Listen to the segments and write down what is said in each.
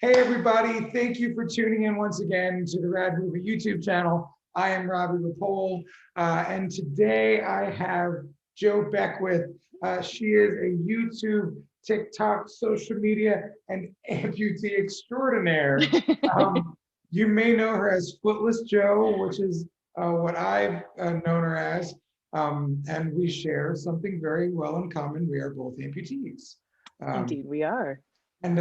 Hey everybody, thank you for tuning in once again to the Rad Movie YouTube channel. I am Robbie Rapole, and today I have Joe Beckwith. She is a YouTube, TikTok, social media, and amputee extraordinaire. You may know her as Footless Joe, which is what I've known her as, and we share something very well in common. We are both amputees. Indeed, we are. And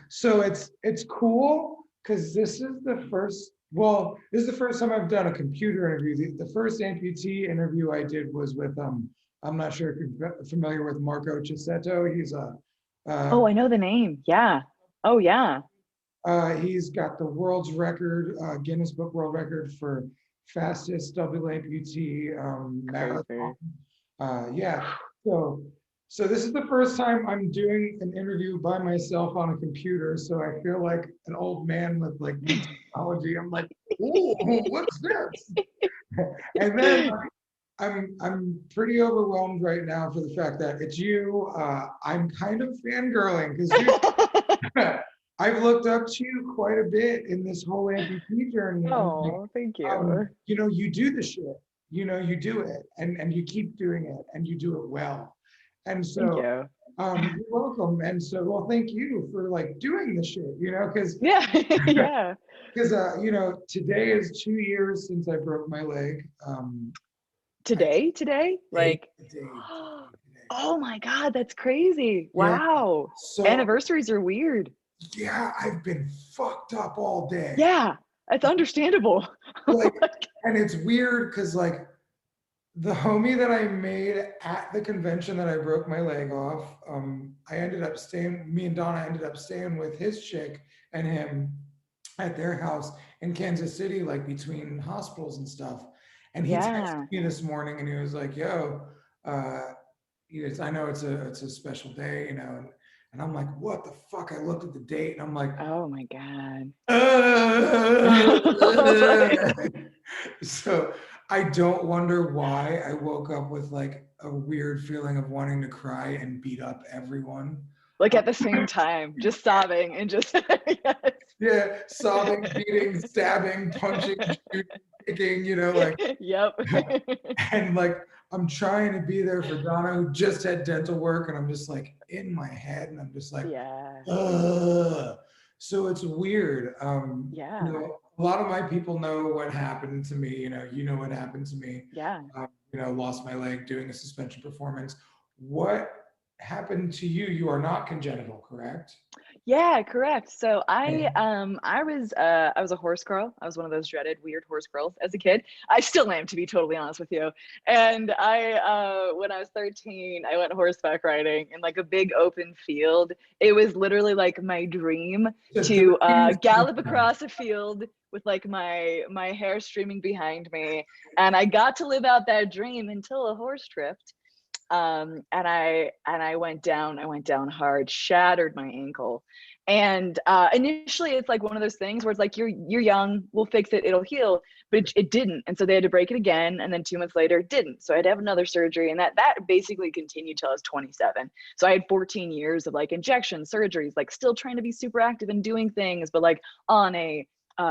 so it's cool because this is the first, well, this is the first time I've done a computer interview. The first amputee interview I did was with, I'm not sure if you're familiar with Marco Cicchetto. He's a, Oh, I know the name. Yeah. Oh, yeah. he's got the world's record, Guinness Book World Record for fastest double amputee marathon. Crazy. Yeah, so this is the first time I'm doing an interview by myself on a computer, so I feel like an old man with like new technology. I'm like, ooh, what's this? And then I'm pretty overwhelmed right now for the fact that it's you. I'm kind of fangirling because you I've looked up to you quite a bit in this whole amputee journey. And like, Oh, thank you. you do the shit, you do it and you keep doing it and you do it well. And Thank so you. you're welcome. And so, well, thank you for like doing the shit, because Yeah. Yeah. because today is 2 years since I broke my leg. Today? Today, Like, today, oh my God, that's crazy. yeah. Wow. So Anniversaries are weird. yeah, I've been fucked up all day. Yeah, that's understandable. Like, and it's weird because like the homie that I made at the convention that I broke my leg off, me and Donna ended up staying with his chick and him at their house in Kansas City, like between hospitals and stuff. And he texted Yeah. me this morning and he was like, yo, I know it's a special day, and I'm like, what the fuck? I looked at the date and I'm like, Oh my God. so I don't wonder why I woke up with like a weird feeling of wanting to cry and beat up everyone. Like at the same time, just sobbing and just, yes. Yeah, sobbing, beating, stabbing, punching, shooting, kicking, like, Yep. and like I'm trying to be there for Donna who just had dental work, and I'm just like in my head, and I'm just like, Yeah. ugh. So it's weird. Yeah. A lot of my people know what happened to me. You know what happened to me. Yeah. Lost my leg doing a suspension performance. What happened to you? You are not congenital, correct? Yeah, correct. So I was a horse girl. I was one of those dreaded weird horse girls as a kid. I still am, to be totally honest with you. And I when I was 13, I went horseback riding in like a big open field. It was literally like my dream The to 13 gallop across a field with like my hair streaming behind me. And I got to live out that dream until a horse tripped, and I went down hard, shattered my ankle. And initially it's like one of those things where it's like you're young, we'll fix it, it'll heal. But it didn't, and so they had to break it again, and then 2 months later it didn't, so I had to have another surgery, and that basically continued till I was 27. So I had 14 years of like injections, surgeries, like still trying to be super active and doing things, but like on a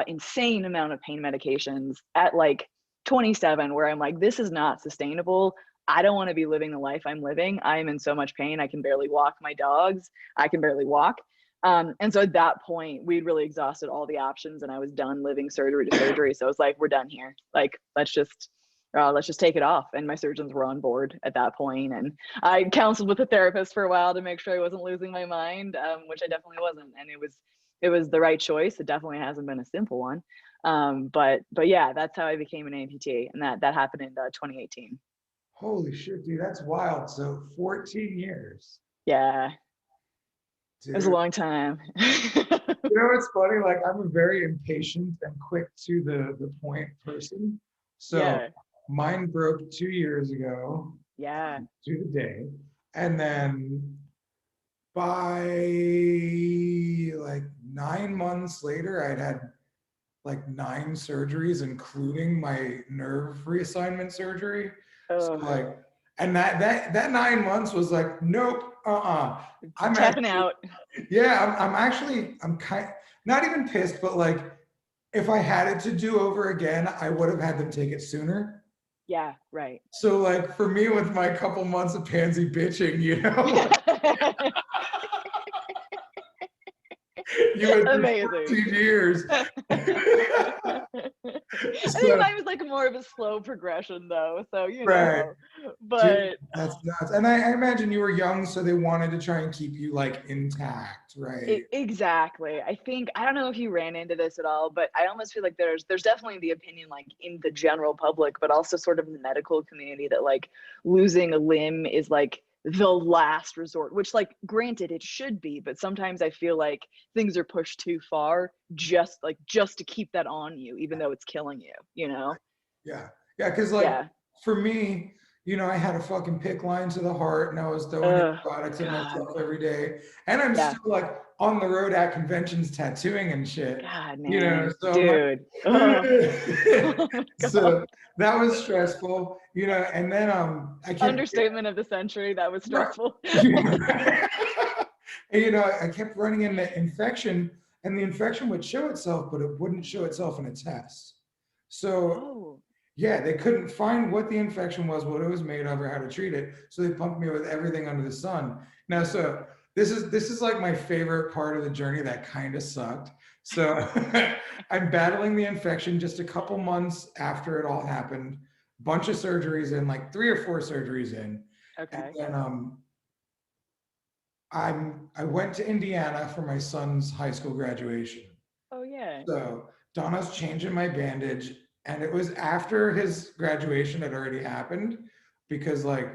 insane amount of pain medications at like 27, where I'm like, this is not sustainable. I don't want to be living the life I'm living. I am in so much pain. I can barely walk my dogs. I can barely walk. And so at that point, we'd really exhausted all the options, and I was done living surgery to surgery. So I was like, we're done here. Like, let's just take it off. And my surgeons were on board at that point. And I counseled with a therapist for a while to make sure I wasn't losing my mind, which I definitely wasn't. And it was the right choice. It definitely hasn't been a simple one. But yeah, that's how I became an amputee, and that happened in 2018. Holy shit, dude, that's wild. So 14 years. Yeah, it was a Dude. long time. It's funny, like I'm a very impatient and quick to the point person. So Yeah, mine broke 2 years ago yeah. to the day. And then by like 9 months later, I'd had like 9 surgeries, including my nerve reassignment surgery. So Oh, like, and that 9 months was like, nope, I'm Tapping actually, out. yeah, I'm kind, not even pissed, but like, if I had it to do over again, I would have had them take it sooner. Yeah, right. So like for me with my couple months of pansy bitching, you know, you went through Amazing. 14 years. I think So, mine was like more of a slow progression though, so you right. know. Dude, But that's nuts. And I imagine you were young, so they wanted to try and keep you like intact, right? Exactly. I think I don't know if you ran into this at all, but I almost feel like there's definitely the opinion like in the general public, but also sort of in the medical community that like losing a limb is like the last resort, which like granted it should be, but sometimes I feel like things are pushed too far just to keep that on you, even though it's killing you, you know? Yeah. Yeah. Cause like Yeah. for me, you know, I had a fucking pick line to the heart and I was throwing Oh antibiotics at God. myself every day. And I'm Yeah. still like on the road at conventions tattooing and shit, God, you know, man. so my, Dude. Oh, oh my God. so that was stressful, you know, and then I kept, Understatement of the century. That was right. stressful. And, you know, I kept running into infection and the infection would show itself, but it wouldn't show itself in a test. So Oh, yeah, they couldn't find what the infection was, what it was made of, or how to treat it. So they pumped me with everything under the sun. Now, so this is like my favorite part of the journey that kind of sucked. So I'm battling the infection just a couple months after it all happened. Bunch of surgeries in, like 3 or 4 surgeries in, and okay. then I went to Indiana for my son's high school graduation. Oh, yeah. So Donna's changing my bandage, and it was after his graduation had already happened because like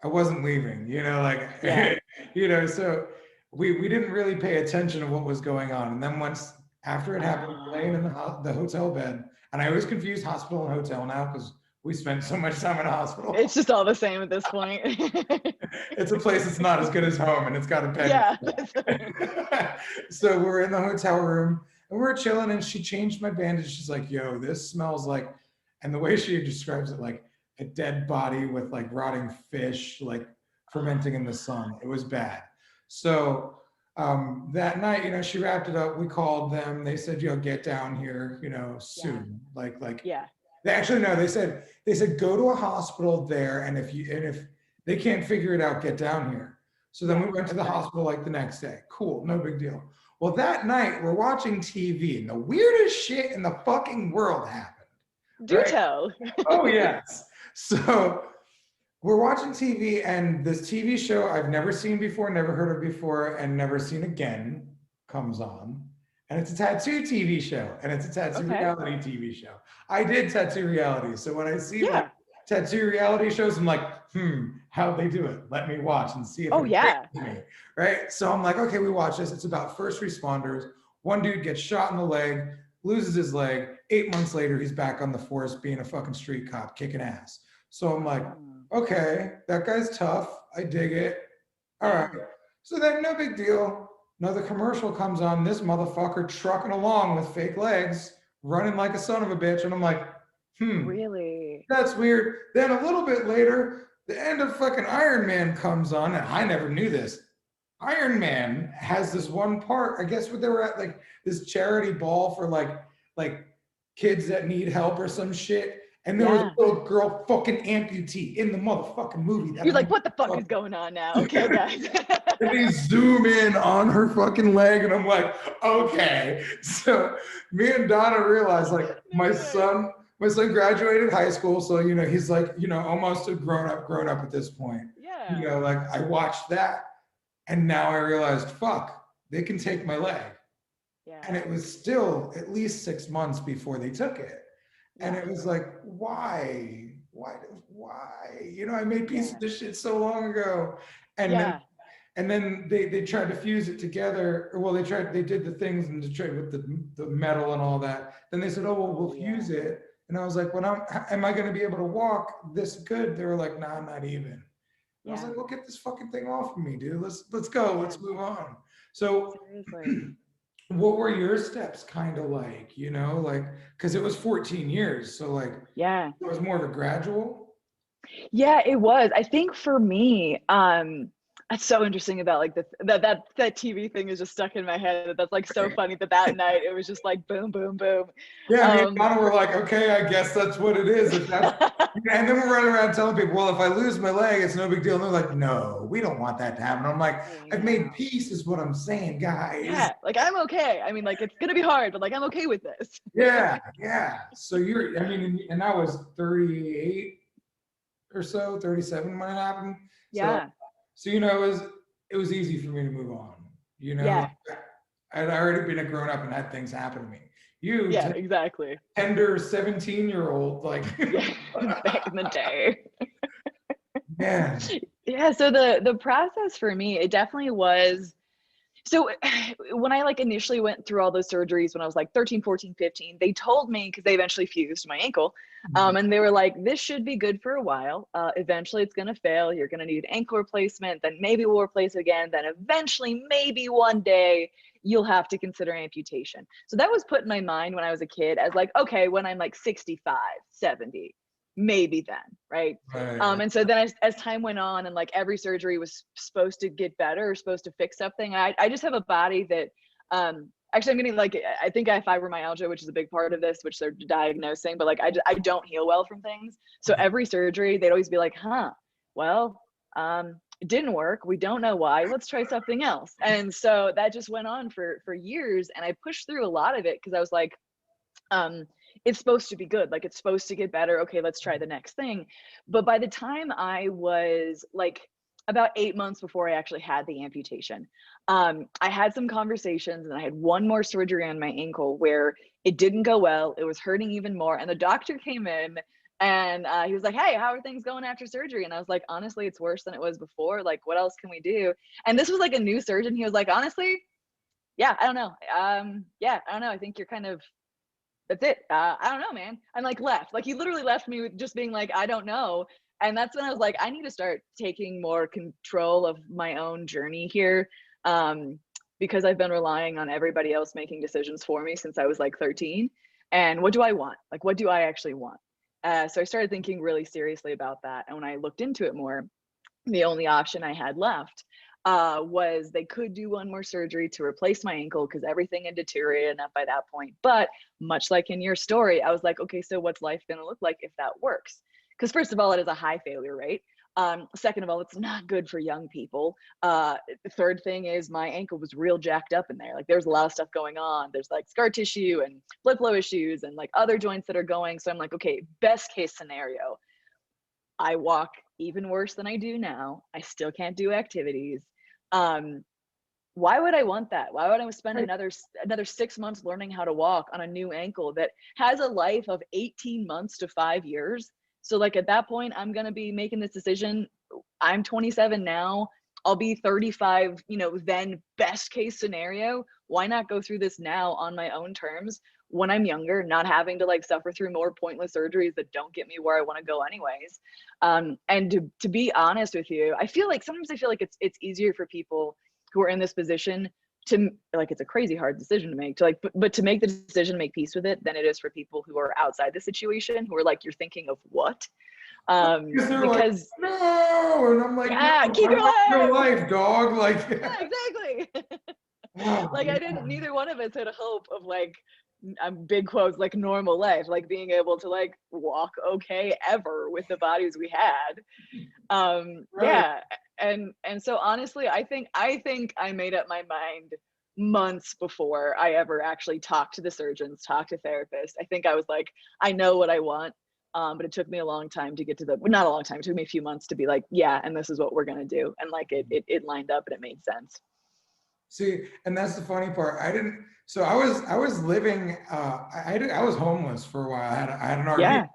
I wasn't leaving, you know, like Yeah. you know, so we didn't really pay attention to what was going on. And then once after it happened, laying in the hotel bed, and I always confuse hospital and hotel now because we spent so much time in a hospital. It's just all the same at this point. It's a place that's not as good as home, and it's got a bed. Yeah. So we're in the hotel room and we're chilling, and she changed my bandage. She's like, "Yo, this smells like," and the way she describes it, like a dead body with like rotting fish, like fermenting in the sun. It was bad. So that night, you know, she wrapped it up. We called them. They said, "Yo, get down here, you know, Yeah. soon." Like Yeah. they actually no. They said go to a hospital there, and if they can't figure it out, get down here. So then Yeah. we went to the Okay. hospital like the next day. Cool, no big deal. Well, that night we're watching TV and the weirdest shit in the fucking world happened, Do right? tell. Oh, yes. So we're watching TV and this TV show I've never seen before, never heard of before, and never seen again comes on. And it's a tattoo TV show and it's a tattoo Okay. reality TV show. I did tattoo reality. So when I see like Yeah. tattoo reality shows, I'm like, how'd they do it? Let me watch and see if Oh, it breaks yeah. me. Right. So I'm like, okay, we watch this. It's about first responders. One dude gets shot in the leg, loses his leg. 8 months later, he's back on the force being a fucking street cop, kicking ass. So I'm like, Oh, okay, that guy's tough. I dig it. All right. yeah. So then, no big deal. Another commercial comes on. This motherfucker trucking along with fake legs, running like a son of a bitch. And I'm like, Really? that's weird. Then a little bit later, the end of fucking Iron Man comes on. And I never knew this. Iron Man has this one part. I guess what they were at, like this charity ball for like kids that need help or some shit. And there was a Yeah. little girl fucking amputee in the motherfucking movie that You're I like, what the fuck don't is going on now? Okay, guys. and they zoom in on her fucking leg, and I'm like, okay. So me and Donna realized like my son graduated high school, so you know he's like, you know, almost a grown up at this point. You Yeah. know, like I watched that, and now I realized, fuck, they can take my leg. Yeah. And it was still at least 6 months before they took it. And Yeah. it was like, why? You know, I made pieces Yeah. of this shit so long ago. And then Yeah. they tried to fuse it together. Well, they did the things and they tried with the metal and all that. Then they said, oh, well, we'll Oh, yeah. fuse it. And I was like, well, am I going to be able to walk this good? They were like, nah, not even. And I was Yeah. like, well, get this fucking thing off of me, dude. Let's go. Yeah. Let's move on. So Seriously. what were your steps kind of like, you know, like, because it was 14 years. So like Yeah. it was more of a gradual. Yeah, it was. I think for me, That's so interesting about like that TV thing is just stuck in my head. That's like so funny that night it was just like boom, boom, boom. Yeah, me and Donna were like, okay, I guess that's what it is. If that's, and then we're running around telling people, well, if I lose my leg, it's no big deal. And they're like, no, we don't want that to happen. I'm like, I've made peace is what I'm saying, guys. Yeah, like I'm okay. I mean, like it's gonna be hard, but like I'm okay with this. Yeah, yeah. So you're, I mean, and I was 38 or so, 37 when it happened. Yeah. So you know, it was easy for me to move on. You know, Yeah. I'd already been a grown up and had things happen to me. You, yeah, exactly. Tender 17-year-old, like back in the day. Yeah. Yeah. So the process for me, it definitely was. So when I like initially went through all those surgeries when I was like 13, 14, 15, they told me, because they eventually fused my ankle, and they were like, this should be good for a while. Eventually it's going to fail. You're going to need ankle replacement. Then maybe we'll replace it again. Then eventually, maybe one day you'll have to consider amputation. So that was put in my mind when I was a kid as like, okay, when I'm like 65, 70, maybe then, right? And so then as time went on and like every surgery was supposed to get better or supposed to fix something, I just have a body that actually I'm getting like, I think I have fibromyalgia, which is a big part of this, which they're diagnosing, but like I don't heal well from things. So every surgery they'd always be like, well, it didn't work, we don't know why, let's try something else. And so that just went on for years, and I pushed through a lot of it because I was like, it's supposed to be good, like it's supposed to get better, okay, let's try the next thing. But by the time I was like about 8 months before I actually had the amputation, I had some conversations, and I had one more surgery on my ankle where it didn't go well, it was hurting even more, and the doctor came in and he was like, hey, how are things going after surgery? And I was like, honestly, it's worse than it was before, like what else can we do? And this was like a new surgeon. He was like, honestly, yeah, I don't know, I think you're kind of, that's it. I don't know, man. And like left, like he literally left me with just being like, I don't know. And that's when I was like, I need to start taking more control of my own journey here. Because I've been relying on everybody else making decisions for me since I was like 13. And what do I want? Like, what do I actually want? So I started thinking really seriously about that. And when I looked into it more, the only option I had left was they could do one more surgery to replace my ankle because everything had deteriorated enough by that point. But much like in your story, I was like, okay, so what's life going to look like if that works? Because first of all, it is a high failure rate. Second of all, it's not good for young people. Third thing is my ankle was real jacked up in there. Like there's a lot of stuff going on. There's like scar tissue and blood flow issues and like other joints that are going. So I'm like, okay, best case scenario, I walk even worse than I do now. I still can't do activities. Why would I want that? Why would I spend another 6 months learning how to walk on a new ankle that has a life of 18 months to 5 years? So like at that point, I'm going to be making this decision. I'm 27 now. I'll be 35, then best case scenario. Why not go through this now on my own terms when I'm younger, not having to like suffer through more pointless surgeries that don't get me where I want to go anyways. And to be honest with you, sometimes I feel like it's easier for people who are in this position to like, it's a crazy hard decision to make, to like, but to make the decision, make peace with it, than it is for people who are outside the situation, who are like, you're thinking of what? Because Because like, no, and I'm like, yeah, no, keep your life, dog. Like, yeah, exactly. Like neither one of us had a hope of like, big quotes, like normal life, like being able to like walk okay ever with the bodies we had. Yeah. And so honestly, I think I made up my mind months before I ever actually talked to the surgeons, talked to therapists. I think I was like, I know what I want. But it took me a long time to get to not a long time, it took me a few months to be like, yeah, and this is what we're gonna do. And like it lined up and it made sense. See, and that's the funny part. So I was living, I was homeless for a while. I had an RV. Yeah.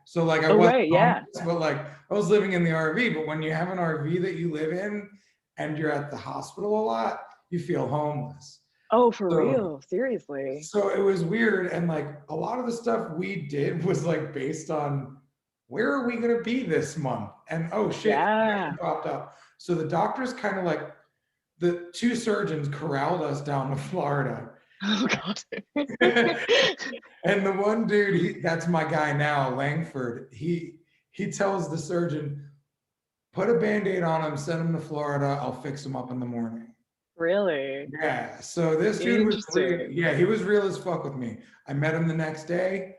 So like I wasn't right, yeah. homeless, but like I was living in the RV. But when you have an RV that you live in and you're at the hospital a lot, you feel homeless. Oh, for real? Seriously? So it was weird. And like a lot of the stuff we did was like based on where are we going to be this month? And oh shit, Yeah. popped up. So the doctors kind of like, the two surgeons corralled us down to Florida. Oh God. And the one dude, that's my guy now, Langford. He tells the surgeon, put a Band-Aid on him, send him to Florida. I'll fix him up in the morning. Really? Yeah. So this dude was real. Interesting. Yeah, he was real as fuck with me. I met him the next day.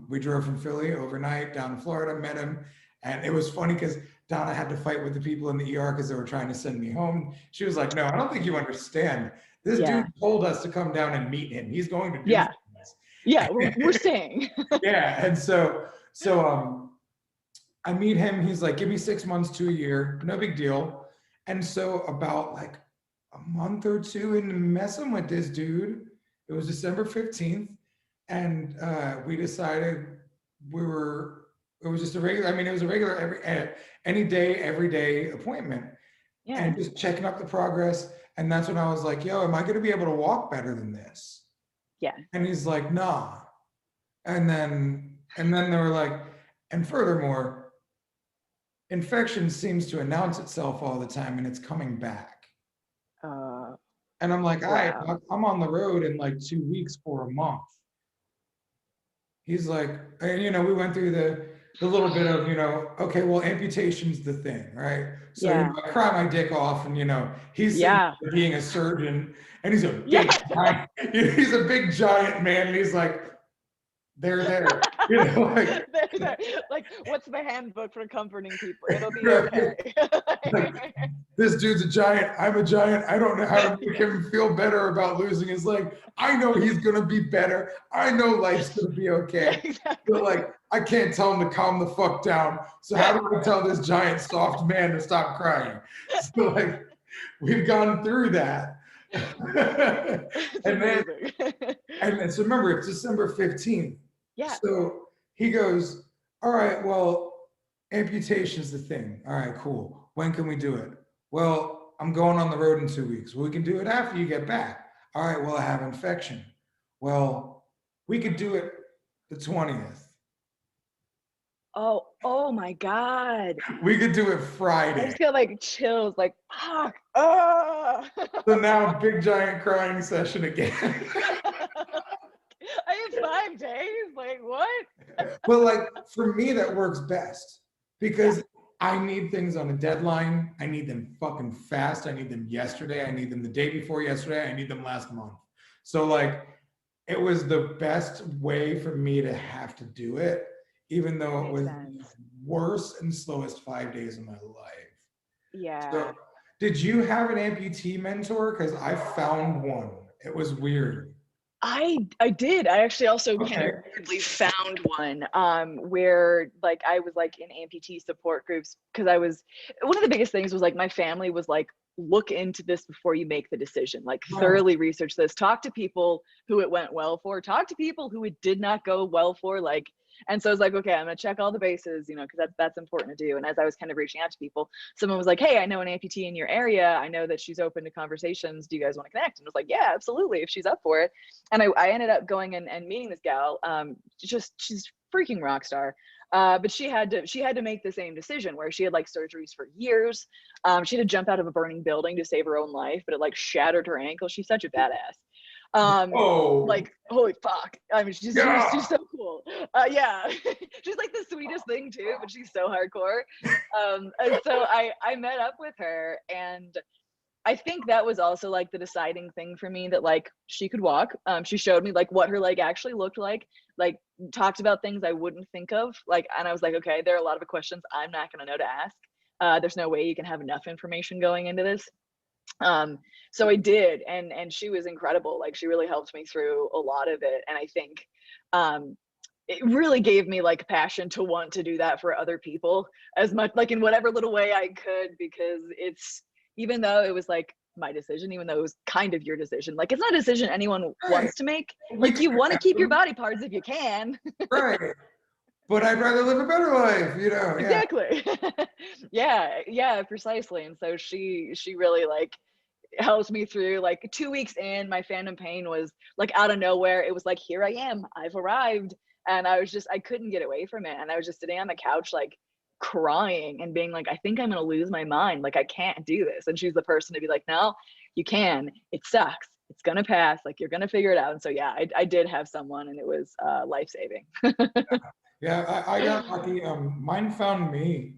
We drove from Philly overnight down to Florida, met him. And it was funny because Donna had to fight with the people in the ER because they were trying to send me home. She was like, no, I don't think you understand. This Yeah. dude told us to come down and meet him. He's going to do Yeah. things. Yeah. We're staying. Yeah. And so I meet him. He's like, give me 6 months to a year. No big deal. And so about like a month or two into messing with this dude, it was December 15th. And we decided it was just a regular, I mean, it was a regular any day, every day appointment. Yeah. And just checking up the progress. And that's when I was like, yo, am I going to be able to walk better than this? Yeah. And he's like, nah. And then they were like, and furthermore, infection seems to announce itself all the time and it's coming back. And I'm like, all right, Wow. I'm on the road in like 2 weeks for a month. He's like, and we went through the little bit of, okay, well, amputation's the thing, right? So Yeah. I cry my dick off, and he's Yeah. being a surgeon, and he's a big Yeah. giant, he's a big giant man, and he's like, there, like, what's the handbook for comforting people? It'll be okay. like, this dude's a giant. I'm a giant. I don't know how to make him feel better about losing his leg. I know he's gonna be better. I know life's gonna be okay. Exactly. But like, I can't tell him to calm the fuck down. So how do I tell this giant soft man to stop crying? So like, we've gone through that. and so remember, it's December 15th. Yeah. So he goes, all right, well, amputation's the thing. All right, cool. When can we do it? Well, I'm going on the road in 2 weeks. Well, we can do it after you get back. All right, well, I have infection. Well, we could do it the 20th. Oh my God. We could do it Friday. I just got like chills, like, fuck. Oh. So now big giant crying session again. I have 5 days. Like, what? Well, like for me, that works best because I need things on a deadline. I need them fucking fast. I need them yesterday. I need them the day before yesterday. I need them last month. So like, it was the best way for me to have to do it, even though it was the worst and slowest 5 days of my life. Yeah. So, did you have an amputee mentor? Because I found one. It was weird. I did. I actually also kind of weirdly found one where like I was like in amputee support groups because I was one of the biggest things was like my family was like, look into this before you make the decision, like thoroughly research this, talk to people who it went well for, talk to people who it did not go well for, like. And so I was like, okay, I'm gonna check all the bases, because that's important to do. And as I was kind of reaching out to people, someone was like, hey, I know an amputee in your area. I know that she's open to conversations. Do you guys want to connect? And I was like, yeah, absolutely, if she's up for it. And I ended up going and meeting this gal. She's freaking rock star. But she had to make the same decision where she had like surgeries for years. She had to jump out of a burning building to save her own life, but it like shattered her ankle. She's such a badass. Like, holy fuck. I mean, she's so cool. Yeah. She's like the sweetest thing too, but she's so hardcore. And so I met up with her, and I think that was also like the deciding thing for me, that like she could walk. She showed me like what her leg actually looked like talked about things I wouldn't think of, like, and I was like, okay, there are a lot of questions I'm not going to know to ask. There's no way you can have enough information going into this. So I did, and she was incredible. Like, she really helped me through a lot of it. And I think it really gave me like passion to want to do that for other people as much, like in whatever little way I could, because it's, even though it was like my decision, even though it was kind of your decision, like it's not a decision anyone wants to make. Like, you want to keep your body parts if you can. Right. But I'd rather live a better life, Exactly. Yeah, precisely. And so she really like helped me through. Like 2 weeks in, my phantom pain was like out of nowhere. It was like, here I am, I've arrived. And I couldn't get away from it. And I was just sitting on the couch, like crying and being like, I think I'm going to lose my mind. Like, I can't do this. And she's the person to be like, no, you can. It sucks. It's going to pass. Like, you're going to figure it out. And so, yeah, I did have someone, and it was life-saving. Yeah, I got lucky. Mine found me.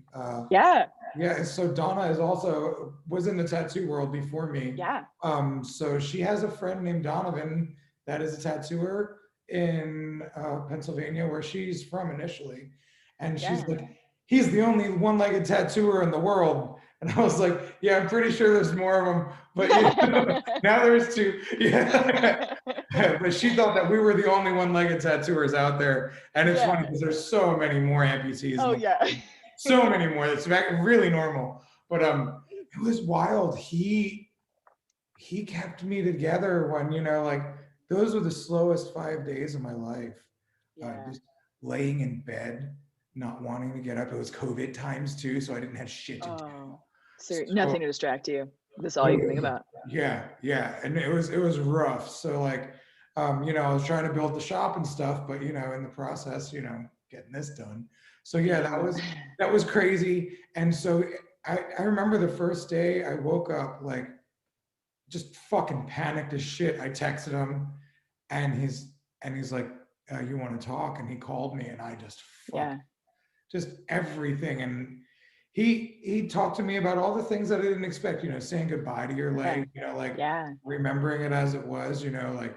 Yeah. Yeah, so Donna is also was in the tattoo world before me. Yeah. So she has a friend named Donovan that is a tattooer in Pennsylvania, where she's from initially, and she's Yeah. like, he's the only one-legged tattooer in the world, and I was like, yeah, I'm pretty sure there's more of them, but you know, now there's two. Yeah. But she thought that we were the only one-legged tattooers out there, and it's funny Yeah. because there's so many more amputees in Oh the yeah. so many more. It's really normal. But it was wild. He kept me together when, you know, like those were the slowest 5 days of my life. Yeah. Just laying in bed, not wanting to get up. It was COVID times too, so I didn't have shit to do. Oh, So nothing to distract you. This is all you can think about. yeah, yeah, and it was rough. So like, you know, I was trying to build the shop and stuff, but you know, in the process, you know, getting this done. So yeah, that was crazy. And so I remember the first day I woke up like just fucking panicked as shit. I texted him, and he's like, "You want to talk?" And he called me, and I just fuck, Yeah. just everything. And he talked to me about all the things that I didn't expect, you know, saying goodbye to your Yeah. leg, you know, like Yeah. remembering it as it was, you know, like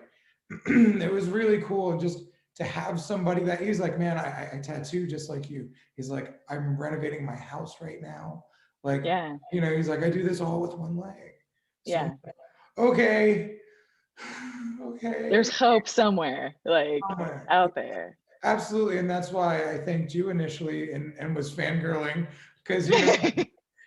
it was really cool. And just to have somebody that he's like, man, I tattoo just like you. He's like, I'm renovating my house right now. Like, Yeah. you know, he's like, I do this all with one leg. So, Yeah. okay, okay. There's hope somewhere, like out there. Absolutely. And that's why I thanked you initially and was fangirling because,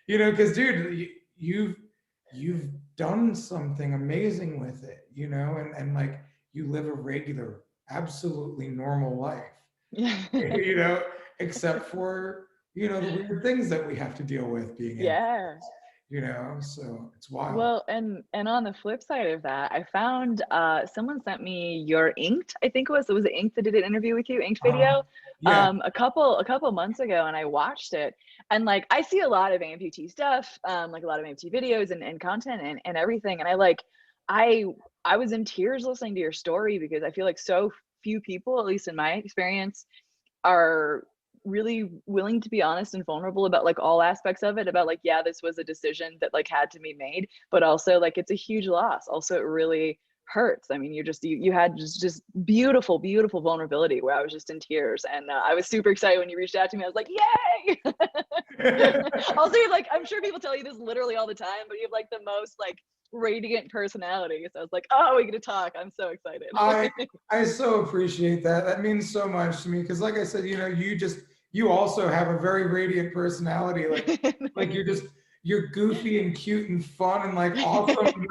you know, because dude, you've done something amazing with it, you know, and like you live a regular, absolutely normal life, Yeah. you know, except for, you know, the weird things that we have to deal with being in, Yeah. you know, so it's wild. Well, and on the flip side of that, I found someone sent me your Inked, I think it was Inked that did an interview with you, Inked Uh, video, yeah. a couple months ago, and I watched it. And like I see a lot of amputee stuff, like a lot of amputee videos and content and everything. And I I was in tears listening to your story because I feel like so few people, at least in my experience, are really willing to be honest and vulnerable about like all aspects of it, about like, yeah, this was a decision that like had to be made, but also like it's a huge loss. Also, it really hurts. I mean, you had just beautiful vulnerability where I was just in tears. And I was super excited when you reached out to me. I was like, yay. Also, you're like, I'm sure people tell you this literally all the time, but you have like the most like radiant personality. So I was like, oh, we get to talk. I'm so excited. I so appreciate that. That means so much to me because, like I said, you know, you also have a very radiant personality. Like you're goofy and cute and fun and like awesome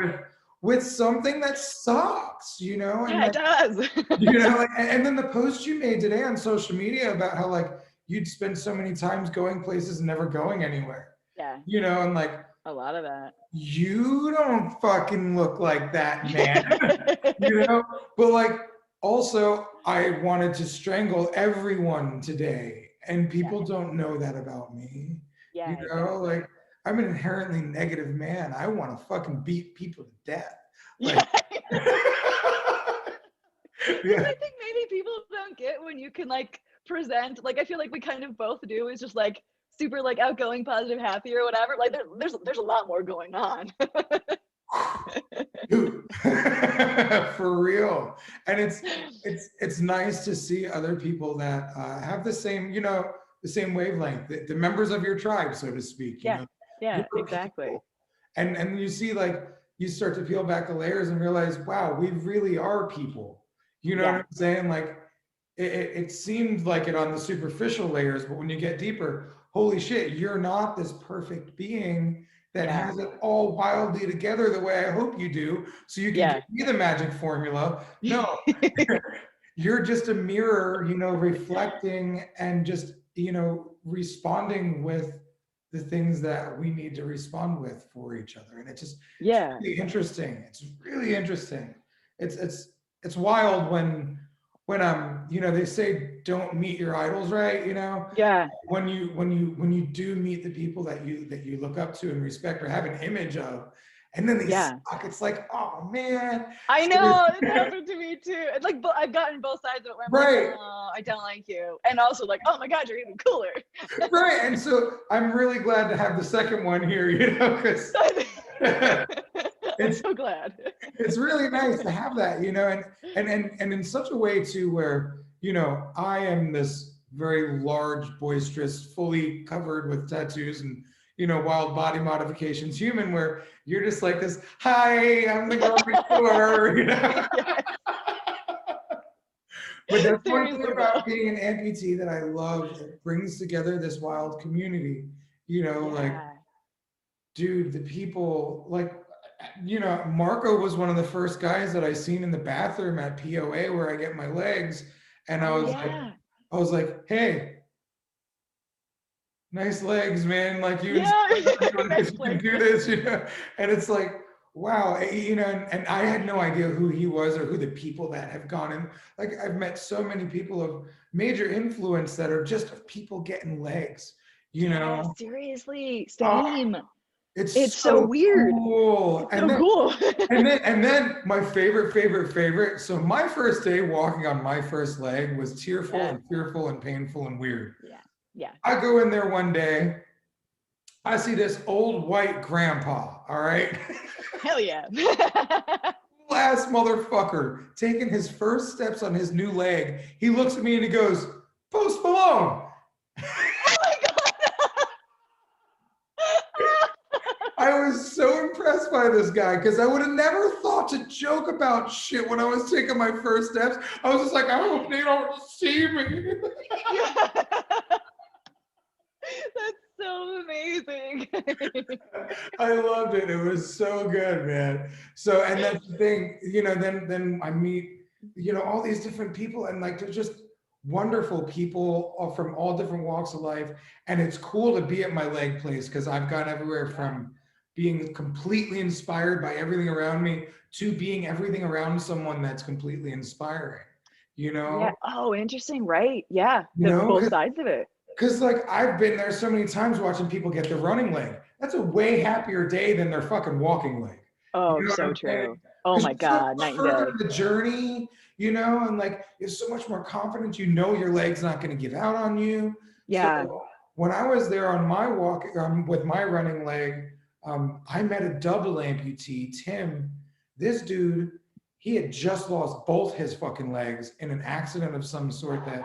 with something that sucks, you know, and Yeah, it like does. you know, like, and then the post you made today on social media about how like you'd spend so many times going places and never going anywhere, Yeah, you know, and like a lot of that. you don't fucking look like that, man. You know, but like also I wanted to strangle everyone today, and Yeah, people don't know that about me. You yeah, know, exactly. like I'm an inherently negative man. I want to fucking beat people to death. Yeah. Like Which yeah. I think maybe people don't get when you can like present, like I feel like we kind of both do, is just like super like outgoing, positive, happy or whatever. Like there's a lot more going on. Dude. For real. And it's nice to see other people that have the same, you know, the same wavelength, the members of your tribe, so to speak, you Yeah, know. yeah, You're exactly. people. And you see like you start to peel back the layers and realize, wow, we really are people. You know what Yeah, I'm saying? Like it seemed like it on the superficial layers, but when you get deeper, holy shit, you're not this perfect being that yeah, has it all wildly together the way I hope you do, so you can give yeah. me the magic formula. No, you're just a mirror, you know, reflecting and just, you know, responding with the things that we need to respond with for each other. And it's Yeah, really interesting. It's really interesting. It's wild when you know, they say don't meet your idols, right? You know, yeah, when you do meet the people that you look up to and respect or have an image of, and then they yeah. suck. It's like, oh man. I So know, it happened to me me too. It's like I've gotten both sides of it where I'm Right. like, oh, I don't like you. And also like, oh my God, you're even cooler. Right. And so I'm really glad to have the second one here, because I'm it's so glad. it's really nice to have that, and in such a way too where, I am this very large, boisterous, fully covered with tattoos and, wild body modifications human, where you're just like this, hi, I'm the girl next door, Yes. But that's one Seriously, thing bro. about being an amputee that I love. It brings together this wild community, like, dude, the people, like, Marco was one of the first guys that I seen in the bathroom at POA where I get my legs. And I was like, hey, nice legs, man. Like you, Nice you can legs. do this, and it's like, wow, and I had no idea who he was or who the people that have gone in. Like, I've met so many people of major influence that are just people getting legs, Seriously, Oh, same. it's so weird. cool. It's so cool. and then my favorite. So my first day walking on my first leg was tearful and fearful and painful and weird. Yeah. I go in there one day, I see this old white grandpa, all right? Hell yeah. Last motherfucker taking his first steps on his new leg. He looks at me and he goes, Post Malone. Oh my God. I was so impressed by this guy because I would have never thought to joke about shit when I was taking my first steps. I was just like, I hope they don't see me. That's so amazing. I loved it. It was so good, man. So, and that's the thing, then I meet, all these different people, and like, they're just wonderful people from all different walks of life. And it's cool to be at my leg place because I've gone everywhere from being completely inspired by everything around me to being everything around someone that's completely inspiring, Yeah. Oh, interesting. Right. Yeah. know, Both sides of it. because like I've been there so many times watching people get their running leg. That's a way happier day than their fucking walking leg. Oh, so true. Oh my God, night and Further day. in the journey, and like you're so much more confident. Your leg's not going to give out on you. Yeah. So when I was there on my walk with my running leg, I met a double amputee, Tim. This dude, he had just lost both his fucking legs in an accident of some sort that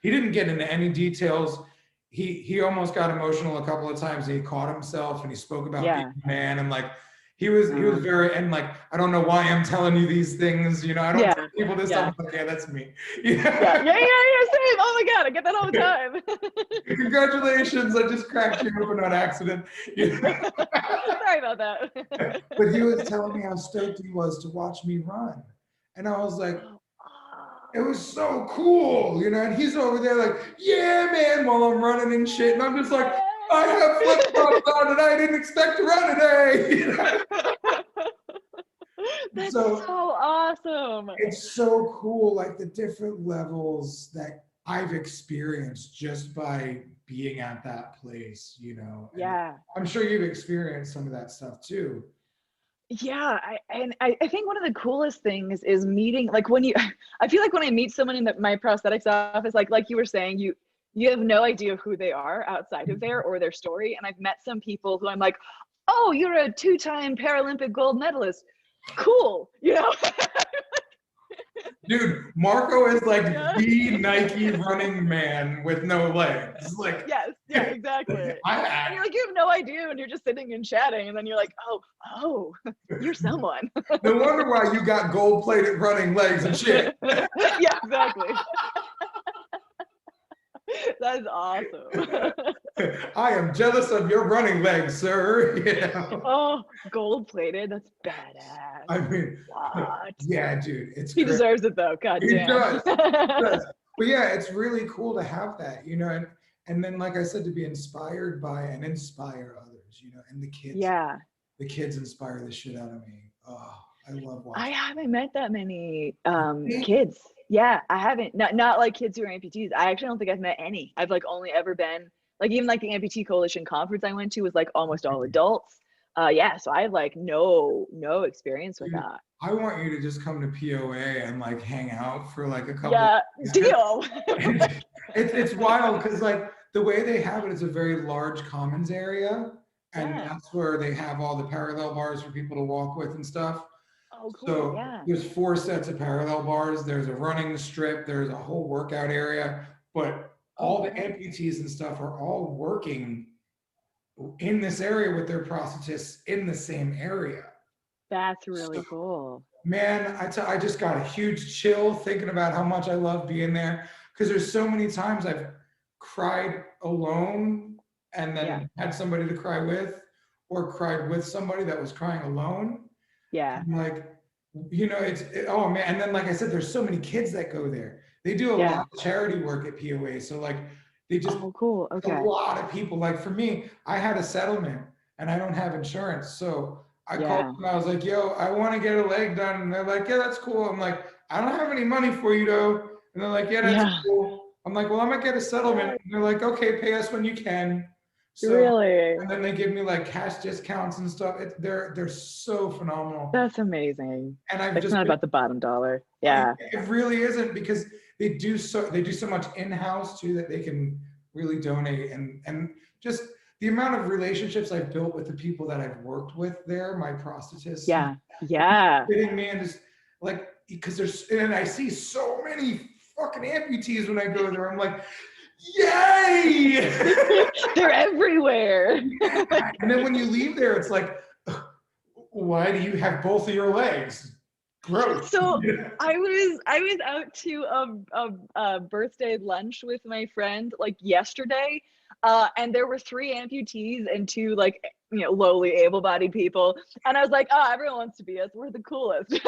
he didn't get into any details. He almost got emotional a couple of times. And he caught himself and he spoke about being a man, and like he was very, and like, I don't know why I'm telling you these things, I don't tell people this stuff. I'm like, yeah, that's me. Yeah, same. Oh my God, I get that all the time. Congratulations, I just cracked you open on accident. Sorry about that. But he was telling me how stoked he was to watch me run. And I was like, it was so cool, and he's over there like, yeah, man, while I'm running and shit. And I'm just like, I have flip-flops on and I didn't expect to run today. That's so awesome. It's so cool, like the different levels that I've experienced just by being at that place, Yeah. I'm sure you've experienced some of that stuff too. Yeah, I think one of the coolest things is meeting, like when I feel like when I meet someone in my prosthetics office, like you were saying, you have no idea who they are outside of there or their story. And I've met some people who I'm like, oh, you're a 2-time Paralympic gold medalist. Cool, Dude, Marco is like the Nike running man with no legs. Like, yes, yeah, exactly. And you're like, you have no idea, and you're just sitting and chatting, and then you're like, oh, you're someone. No wonder why you got gold-plated running legs and shit. Yeah, exactly. That is awesome. I am jealous of your running legs, sir. Oh, gold-plated, that's badass. I mean, what? Yeah, dude, it's he great. Deserves it though. God damn. He does. He does. But yeah, it's really cool to have that, and then like I said, to be inspired by and inspire others, and the kids. Yeah. The kids inspire the shit out of me. Oh, I love watching. I haven't met that many kids. Yeah, I haven't. Not like kids who are amputees. I actually don't think I've met any. I've like only ever been like, even like the Amputee Coalition conference I went to was like almost all adults. Yeah, so I have like no experience with that. I want you to just come to POA and like hang out for like a couple Yeah, of days. deal. It's wild because like the way they have it is a very large commons area, and Yeah. that's where they have all the parallel bars for people to walk with and stuff. Oh, cool. So Yeah. there's 4 sets of parallel bars. There's a running strip. There's a whole workout area, but Oh, all the wow. amputees and stuff are all working in this area with their prosthetists in the same area. That's really So, cool. man, I just got a huge chill thinking about how much I love being there because there's so many times I've cried alone and Yeah. then had somebody to cry with, or cried with somebody that was crying alone. Yeah. And like, oh man. And then, like I said, there's so many kids that go there. They do a Yeah. lot of charity work at POA. So like, they just, Oh, cool. a Okay. lot of people. Like for me, I had a settlement and I don't have insurance. So I called Yeah. them. I was like, yo, I want to get a leg done. And they're like, yeah, that's cool. I'm like, I don't have any money for you though. And they're like, yeah, that's Yeah. cool. I'm like, well, I'm gonna get a settlement. And they're like, okay, pay us when you can. So, Really? and then they give me like cash discounts and stuff. They're so phenomenal. That's amazing. And I've It's just not been, about the bottom dollar. Yeah. it really isn't, because they do so much in-house too that they can really donate, and just the amount of relationships I've built with the people that I've worked with there, my prosthetists, Yeah. Yeah. fitting me, and just like, because and I see so many fucking amputees when I go there. I'm like, yay! They're everywhere. Yeah. And then when you leave there, it's like, why do you have both of your legs? Gross. So I was out to a birthday lunch with my friend like yesterday, and there were 3 amputees and 2 like lowly able-bodied people, and I was like, oh, everyone wants to be us. We're the coolest.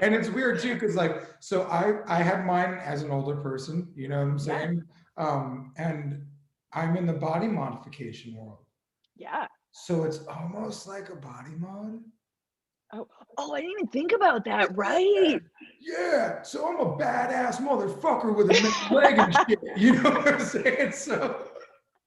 And it's weird too, because like, so I had mine as an older person, you know what I'm Yeah. saying? And I'm in the body modification world. Yeah. So it's almost like a body mod. Oh, I didn't even think about that. Right. Yeah. So I'm a badass motherfucker with a leg and shit. You know what I'm saying? So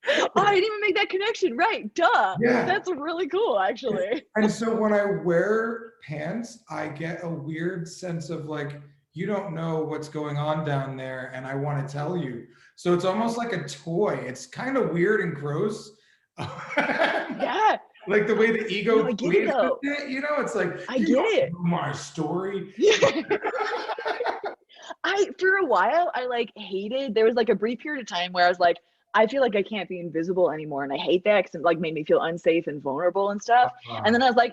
Oh, I didn't even make that connection. Right. Duh. yeah. That's really cool, actually. And so when I wear pants, I get a weird sense of like, you don't know what's going on down there, and I want to tell you. So it's almost like a toy. It's kind of weird and gross. Yeah. Like the way the ego No, I get it plays with though. it, it's like, I you get don't it. know my story. For a while I like hated, there was like a brief period of time where I was like, I feel like I can't be invisible anymore, and I hate that because it like made me feel unsafe and vulnerable and stuff. And then I was like,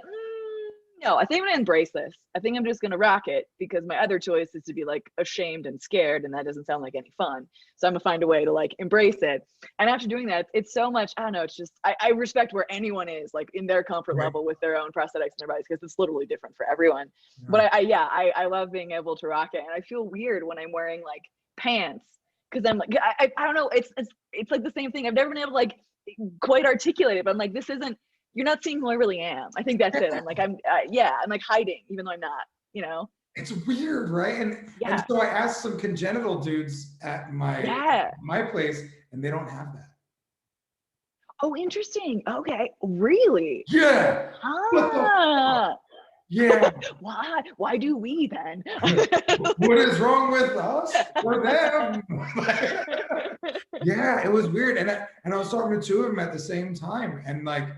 no, I think I'm gonna embrace this. I think I'm just gonna rock it, because my other choice is to be like ashamed and scared, and that doesn't sound like any fun. So I'm gonna find a way to like embrace it. And after doing that, it's so much, I don't know, it's just I respect where anyone is like in their comfort Right. level with their own prosthetics in their bodies, because it's literally different for everyone. Yeah. But I love being able to rock it, and I feel weird when I'm wearing like pants, because I'm like, I don't know, it's like the same thing. I've never been able to like quite articulate it, but I'm like, this isn't, you're not seeing who I really am. I think that's it. I'm like, I'm like hiding, even though I'm not. It's weird, right? And so I asked some congenital dudes at my place, and they don't have that. Oh, interesting. Okay, really? Yeah. What the fuck? Yeah. Why do we then? What is wrong with us or them? Yeah, it was weird. And I was talking to 2 of them at the same time, and like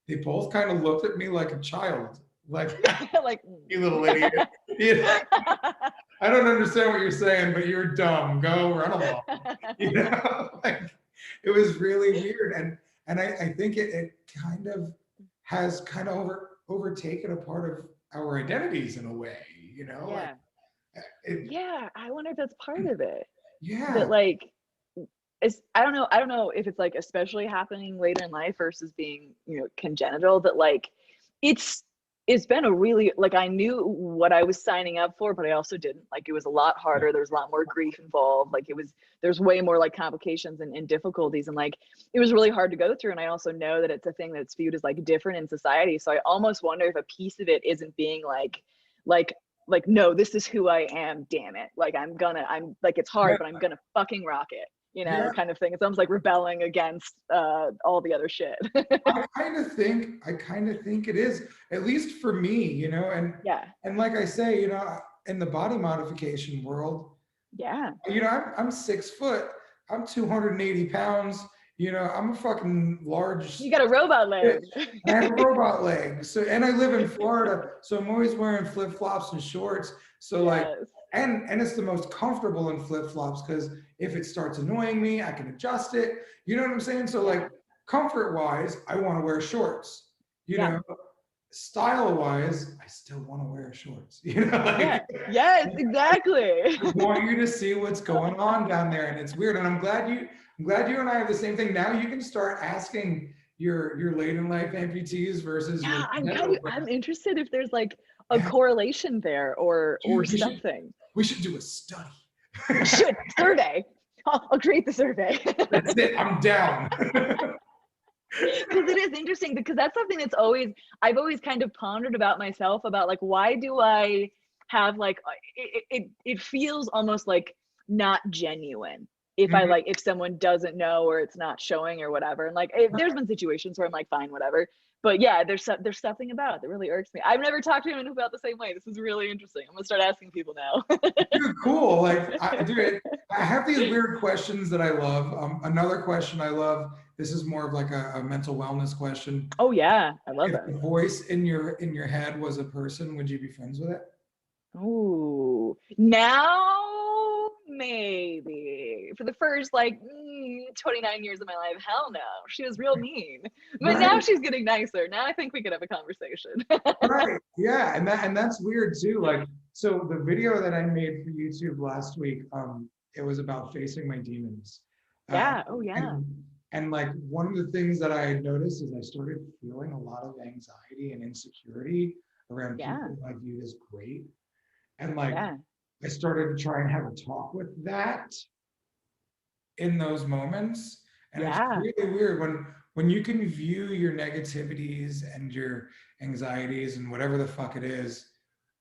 they both kind of looked at me like a child, like, like, you little idiot. I don't understand what you're saying, but you're dumb. Go run along. Like, it was really weird. And I think it kind of has kind of overtaken a part of our identities in a way, Yeah. Like, I wonder if that's part of it. yeah. That like, I don't know if it's like especially happening later in life versus being congenital, that like it's been a really, like, I knew what I was signing up for, but I also didn't. Like, it was a lot harder. There's a lot more grief involved. Like, there's way more like complications and difficulties, and like it was really hard to go through. And I also know that it's a thing that's viewed as like different in society. So I almost wonder if a piece of it isn't being like no, this is who I am, damn it. Like I'm like, it's hard, but I'm gonna fucking rock it. you know, Yeah, kind of thing. It's almost like rebelling against all the other shit. I kind of think it is, at least for me, you know, Yeah. and like I say, you know, in the body modification world, Yeah. you know, I'm 6 foot, I'm 280 pounds, you know, I'm a fucking large You got a robot bitch. leg. I have a robot leg. So, and I live in Florida, so I'm always wearing flip flops and shorts. So like, Yes. and it's the most comfortable in flip flops because if it starts annoying me, I can adjust it. You know what I'm saying? So Yeah. like, comfort wise, I want to wear shorts. You Yeah. know, style wise, I still want to wear shorts. You know, Yeah. like Yes, exactly. I want you to see what's going on down there, and it's weird. And I'm glad you and I have the same thing. Now you can start asking your late in life amputees versus your Yeah, I'm metal. interested if there's like a Yeah, correlation there or dude, something. we should do a study. We should survey. I'll create the survey. That's it. I'm down. Because it is interesting because that's something that's always I've always kind of pondered about myself about like why do I have like it feels almost like not genuine if I Mhm. like if someone doesn't know or it's not showing or whatever, and like there's been situations where I'm like fine whatever, but yeah there's something about it that really irks me. I've never talked to anyone about the same way. This is really interesting. I'm gonna start asking people now. Dude, cool. Like, dude, I have these weird questions that I love. Another question I love. This is more of like a mental wellness question. Oh yeah, I love If that. the voice in your head was a person, would you be friends with it? Ooh, now maybe. For the first like 29 years of my life, hell no. She was real mean. But now Right. she's getting nicer. Now I think we could have a conversation. Right. Yeah. And that's weird too. Like, so the video that I made for YouTube last week, it was about facing my demons. Uh, Yeah. Oh yeah. and and like one of the things that I noticed is I started feeling a lot of anxiety and insecurity around Yeah. people who I viewed as great. And like Yeah. I started to try and have a talk with that in those moments. And it's Yeah. really weird when you can view your negativities and your anxieties and whatever the fuck it is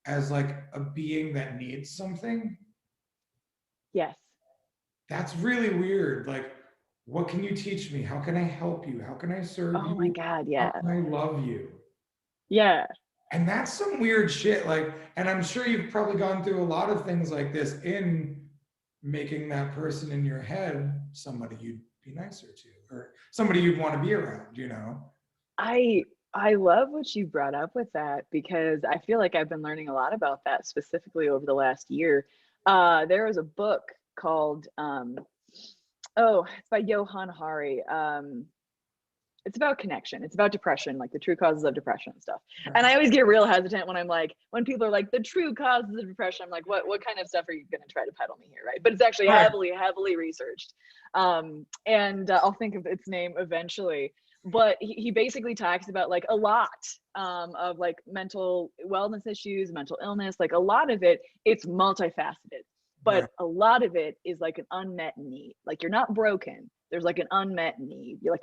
as like a being that needs something. Yes. That's really weird. Like, what can you teach me? How can I help you? How can I serve Oh my you? God. How Yeah. can I love you? Yeah. And that's some weird shit. Like, and I'm sure you've probably gone through a lot of things like this in making that person in your head somebody you'd be nicer to or somebody you'd want to be around, you know? I I love what you brought up with that because I feel like I've been learning a lot about that specifically over the last year. There was a book called oh, it's by Johann Hari. It's about connection. It's about depression, like the true causes of depression and stuff. And I always get real hesitant when I'm like, when people are like the true causes of depression, I'm like, what kind of stuff are you going to try to peddle me here, right? But it's actually Right. heavily researched. And I'll think of its name eventually. But he basically talks about like a lot of like mental wellness issues, mental illness, like a lot of it, it's multifaceted. Yeah. But a lot of it is like an unmet need. Like you're not broken, there's like an unmet need. You're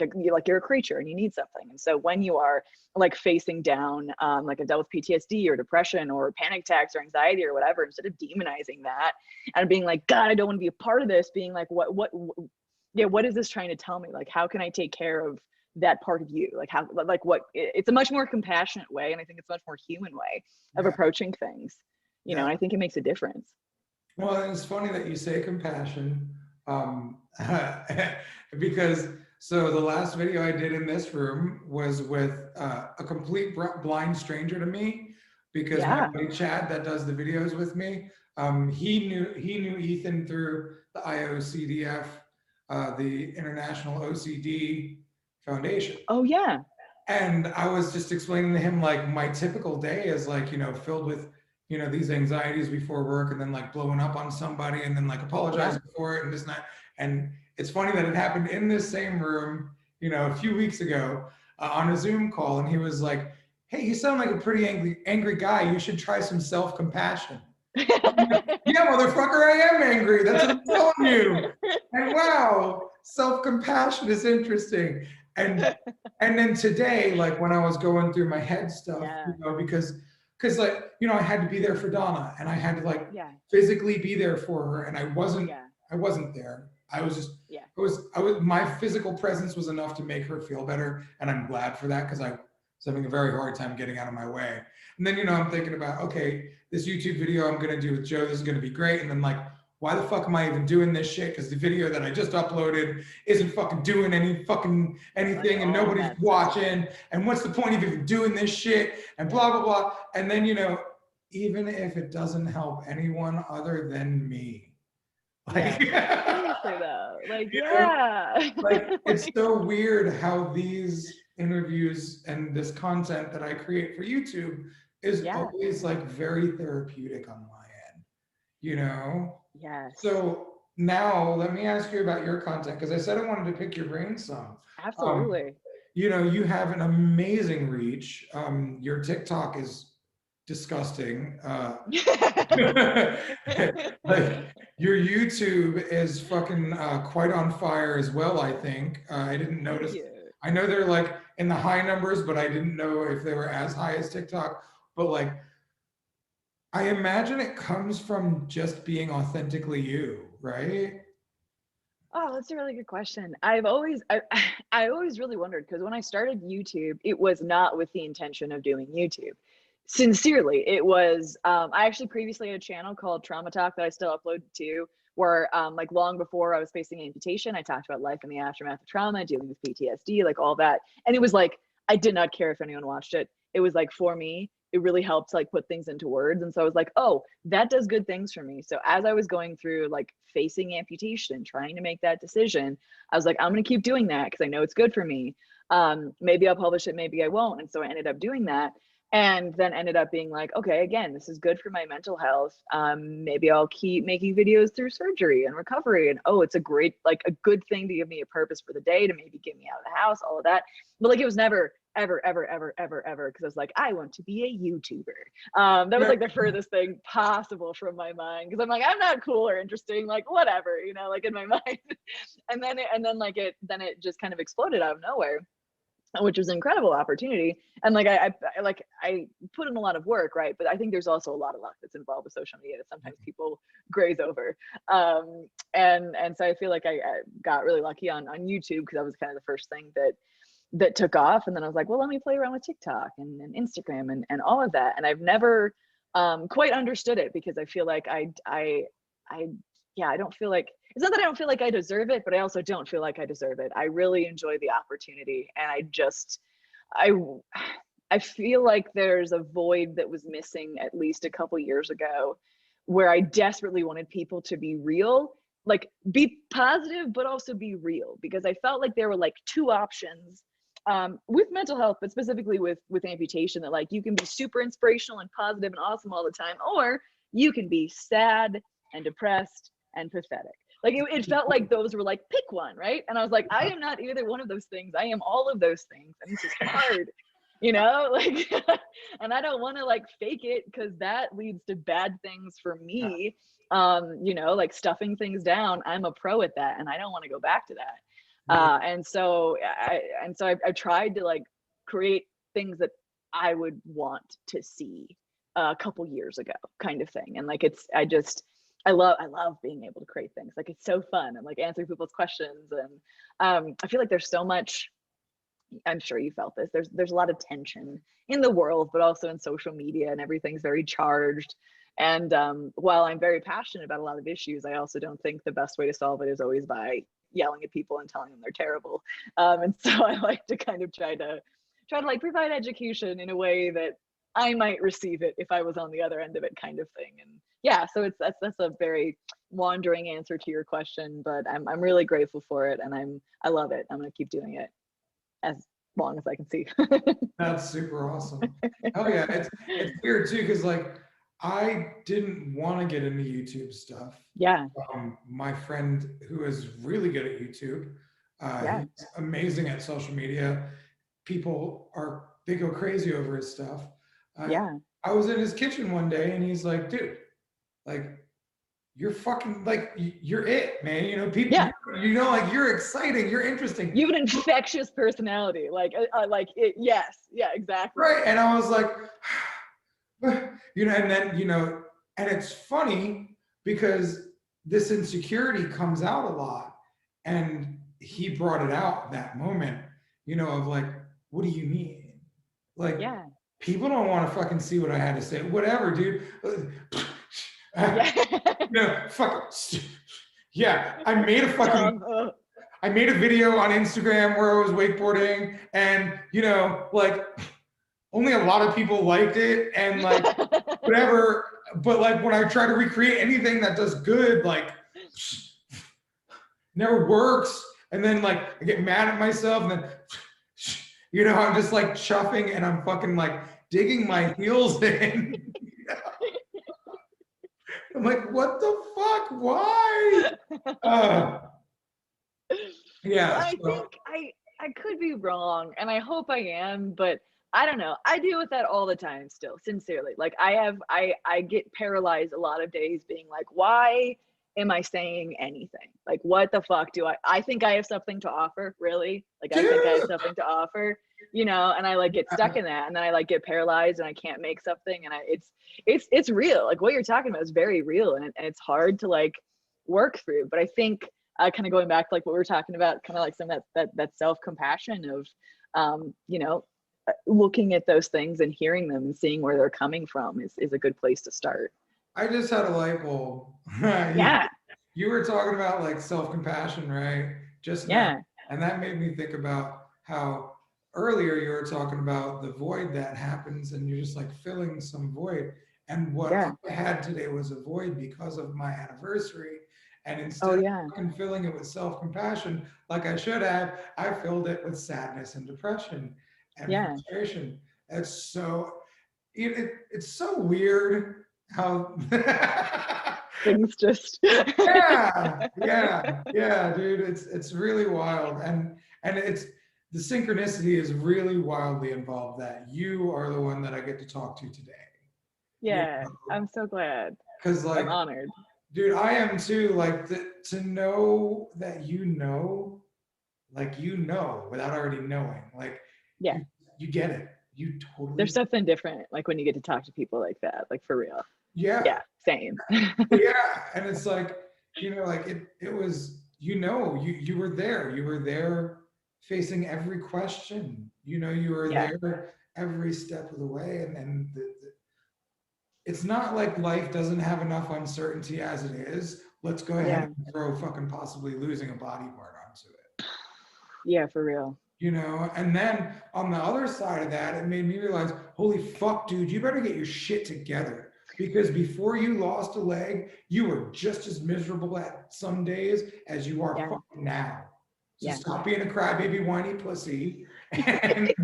a creature and you need something. And so when you are like facing down like a dealt with PTSD or depression or panic attacks or anxiety or whatever, instead of demonizing that and being like, God, I don't want to be a part of this, being like, what is this trying to tell me? Like, how can I take care of that part of you? Like how, like what, it's a much more compassionate way. And I think it's a much more human way of Yeah. approaching things, you know, Yeah. and I think it makes a difference. Well, and it's funny that you say compassion, um, because so the last video I did in this room was with a complete blind stranger to me, because my Yeah. buddy Chad that does the videos with me, he knew Ethan through the IOCDF, the International OCD Foundation. Oh yeah. And I was just explaining to him like my typical day is like, you know, filled with, you know, these anxieties before work and then like blowing up on somebody and then like Yeah. apologizing for it and this and that. And it's funny that it happened in this same room, you know, a few weeks ago on a Zoom call. And he was like, hey, you sound like a pretty angry guy. You should try some self-compassion. Yeah, motherfucker, I am angry. That's what I'm telling you. And wow, self-compassion is interesting. And then today, like when I was going through my head stuff, Yeah. you know, because like, you know, I had to be there for Donna and I had to like Yeah. physically be there for her and I wasn't Yeah. I wasn't there. I was just, Yeah. my physical presence was enough to make her feel better. And I'm glad for that because I was having a very hard time getting out of my way. And then, I'm thinking about, okay, this YouTube video I'm going to do with Joe, this is going to be great. And then like, why the fuck am I even doing this shit? Because the video that I just uploaded isn't fucking doing anything and nobody's watching. And what's the point of even doing this shit? And blah, blah, blah. And then, even if it doesn't help anyone other than me. Like, seriously though. Like, yeah. Like, it's so weird how these interviews and this content that I create for YouTube is always like very therapeutic on my end, Yes. So now let me ask you about your content, because I said I wanted to pick your brain some. Absolutely. You have an amazing reach. Your TikTok is disgusting. Like, your YouTube is fucking quite on fire as well, I think. I didn't notice. I know they're like in the high numbers, but I didn't know if they were as high as TikTok. But like, I imagine it comes from just being authentically you, right? Oh, that's a really good question. I always really wondered, because when I started YouTube, it was not with the intention of doing YouTube. Sincerely, it was, I actually previously had a channel called Trauma Talk that I still upload to, where like long before I was facing amputation, I talked about life in the aftermath of trauma, dealing with PTSD, like all that. And it was like, I did not care if anyone watched it. It was like, for me, it really helped to like put things into words. And so I was like, oh, that does good things for me. So as I was going through like facing amputation, trying to make that decision, I was like, I'm going to keep doing that because I know it's good for me. Maybe I'll publish it, maybe I won't. And so I ended up doing that. And then ended up being like, okay, again, this is good for my mental health. Maybe I'll keep making videos through surgery and recovery. And oh, it's a great, like a good thing to give me a purpose for the day, to maybe get me out of the house, all of that. But like, it was never, ever, because I was like, I want to be a YouTuber. That was like the furthest thing possible from my mind, because I'm like, I'm not cool or interesting, like whatever, like in my mind. and then it just kind of exploded out of nowhere, which was an incredible opportunity. And like I put in a lot of work, right? But I think there's also a lot of luck that's involved with social media that sometimes people graze over. And so I feel like I got really lucky on YouTube, because that was kind of the first thing that took off. And then I was like, well, let me play around with TikTok and Instagram and all of that. And I've never quite understood it, because I feel like I don't feel like, it's not that I don't feel like I deserve it, but I also don't feel like I deserve it. I really enjoy the opportunity. And I feel like there's a void that was missing at least a couple years ago, where I desperately wanted people to be real, like be positive, but also be real, because I felt like there were like two options with mental health, but specifically with amputation, that like you can be super inspirational and positive and awesome all the time, or you can be sad and depressed and pathetic. Like it felt like those were like, pick one, right? And I was like, I am not either one of those things. I am all of those things, and it's just hard, like and I don't want to like fake it, because that leads to bad things for me. Like stuffing things down. I'm a pro at that, and I don't want to go back to that. And so I tried to like create things that I would want to see a couple years ago, kind of thing. And like I love being able to create things. Like it's so fun, and like answering people's questions. And I feel like there's so much, I'm sure you felt this, there's a lot of tension in the world, but also in social media, and everything's very charged. And while I'm very passionate about a lot of issues, I also don't think the best way to solve it is always by yelling at people and telling them they're terrible. And so I like to kind of try to like provide education in a way that I might receive it if I was on the other end of it, kind of thing. And yeah, so that's a very wandering answer to your question, but I'm really grateful for it, and I love it. I'm gonna keep doing it as long as I can see. That's super awesome. Oh yeah, it's weird too, because like I didn't want to get into YouTube stuff. Yeah. My friend who is really good at YouTube, he's amazing at social media. They go crazy over his stuff. I was in his kitchen one day, and he's like, dude, like you're fucking, like you're it, man. People, like you're exciting, you're interesting. You have an infectious personality, like it. Yes, yeah, exactly. Right, and I was like, and then and it's funny because this insecurity comes out a lot, And he brought it out that moment, you know, of like, what do you mean? Like, Yeah. people don't want to fucking see what I had to say. Whatever, dude. Yeah. No, fuck. Yeah, I made a fucking. I made a video on Instagram where I was wakeboarding, and you know, like, only a lot of people liked it, and like, whatever. But like, when I try to recreate anything that does good, like, never works. And then like, I get mad at myself, and then, you know, I'm just like chuffing, and I'm fucking like digging my heels in. I'm like, what the fuck? Why? Yeah. Well, I So, think I could be wrong, and I hope I am, but I don't know. I deal with that all the time still, sincerely. Like I get paralyzed a lot of days being like, why am I saying anything? Like, what the fuck do I think I have something to offer, really? Like, I think I have something to offer, you know, and I like get stuck in that, and then I like get paralyzed and I can't make something, and it's real. Like what you're talking about is very real, and it's hard to like work through. But I think kind of going back to like what we were talking about, kind of like some of that self-compassion of you know, looking at those things and hearing them and seeing where they're coming from is a good place to start. I just had a light bulb. Yeah. You were talking about like self-compassion, right? Just now. Yeah. And that made me think about how earlier you were talking about the void that happens, and you're just like filling some void. And what Yeah. I had today was a void because of my anniversary. And Oh instead of yeah. fucking filling it with self-compassion like I should have, I filled it with sadness and depression and Yeah. frustration. It's so it's so weird how Things just yeah, dude. It's really wild, and it's the synchronicity is really wildly involved that you are the one that I get to talk to today. You yeah. know? I'm so glad. Because I'm like, honored. dude, I am too. Like to know that like you know, without already knowing, like Yeah. you get it. You totally. There's something different like when you get to talk to people like that, like for real. Yeah. Yeah, same. Yeah, and it's like, you know, like it was, you know, you were there. You were there facing every question. You know, you were Yeah. there every step of the way. And it's not like life doesn't have enough uncertainty as it is. Let's go ahead Yeah. and throw fucking possibly losing a body part onto it. Yeah, for real. You know, and then on the other side of that, it made me realize, holy fuck, dude, you better get your shit together. Because before you lost a leg, you were just as miserable at some days as you are Yeah. fucking now. So Yeah. stop being a crybaby, whiny pussy, and I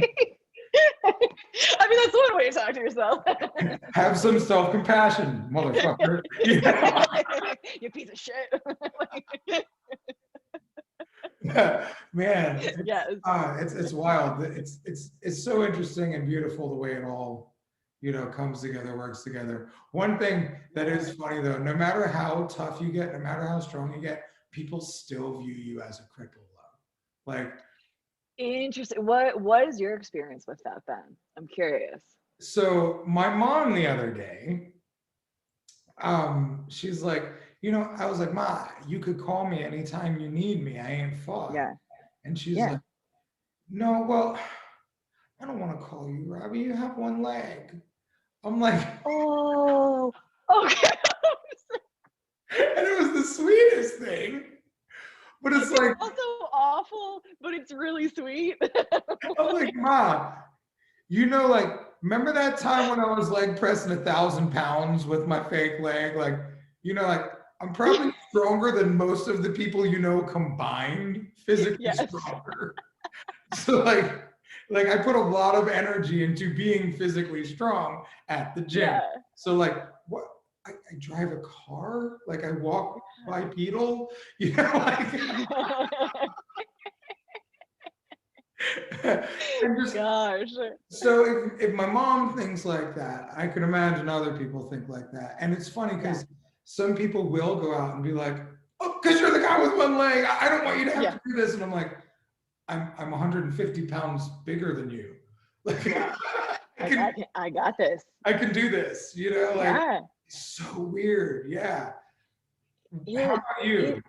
mean, that's one way to talk to yourself. have some self-compassion, motherfucker. Yeah. You piece of shit. Man, Yes. it's wild. It's so interesting and beautiful the way it all, you know, comes together, works together. One thing that is funny though, no matter how tough you get, no matter how strong you get, people still view you as a cripple though. Like, Interesting. What is your experience with that then? I'm curious. so my mom the other day, she's like, you know, I was like, Ma, you could call me anytime you need me. I ain't far. Yeah. And she's Yeah. like, no, well, I don't want to call you Robbie. You have one leg. I'm like, Oh, okay. and it was the sweetest thing. But it's like, It's also awful, but it's really sweet. I'm like, Ma, you know, like, remember that time when I was leg pressing 1,000 pounds with my fake leg? Like, you know, like, I'm probably stronger than most of the people you know combined, physically Yes. stronger. So like I put a lot of energy into being physically strong at the gym. Yeah. So like what I drive a car, like I walk bipedal, you know, like and just Gosh. so if my mom thinks like that, I can imagine other people think like that. And it's funny because some people will go out and be like, oh, because you're the guy with one leg. I don't want you to have to do this. And I'm like, I'm 150 pounds bigger than you. Like, I got this. I can do this, you know, like Yeah. it's so weird. Yeah. How It, about you?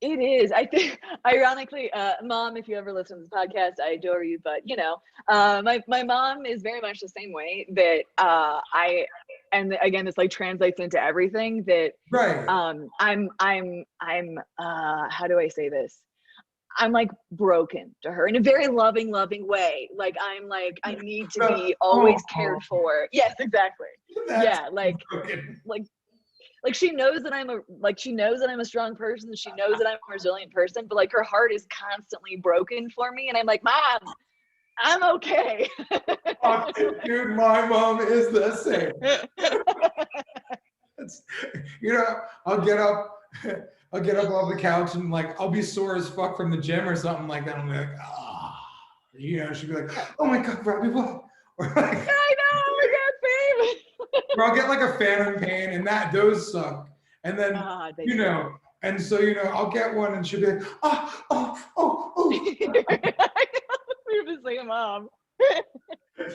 It is. I think, ironically, mom, if you ever listen to this podcast, I adore you. But my mom is very much the same way. That and again, this like translates into everything. That Right. I'm. How do I say this? I'm like broken to her in a very loving way. Like I'm like I need to So, be oh, always cared for. Yes, exactly. that's Yeah, broken. like she knows that she knows that I'm a strong person. She knows that I'm a resilient person, but like her heart is constantly broken for me. And I'm like, Mom, I'm okay. Fuck, dude, my mom is the same. It's, I'll get up, I'll get up off the couch and like I'll be sore as fuck from the gym or something like that. I'm like, she'd be like, oh my God, Robbie, what? Or like, I know, oh my God, babe. or I'll get like a phantom pain and those suck. And then, and so, I'll get one and she'll be like, We have the same mom.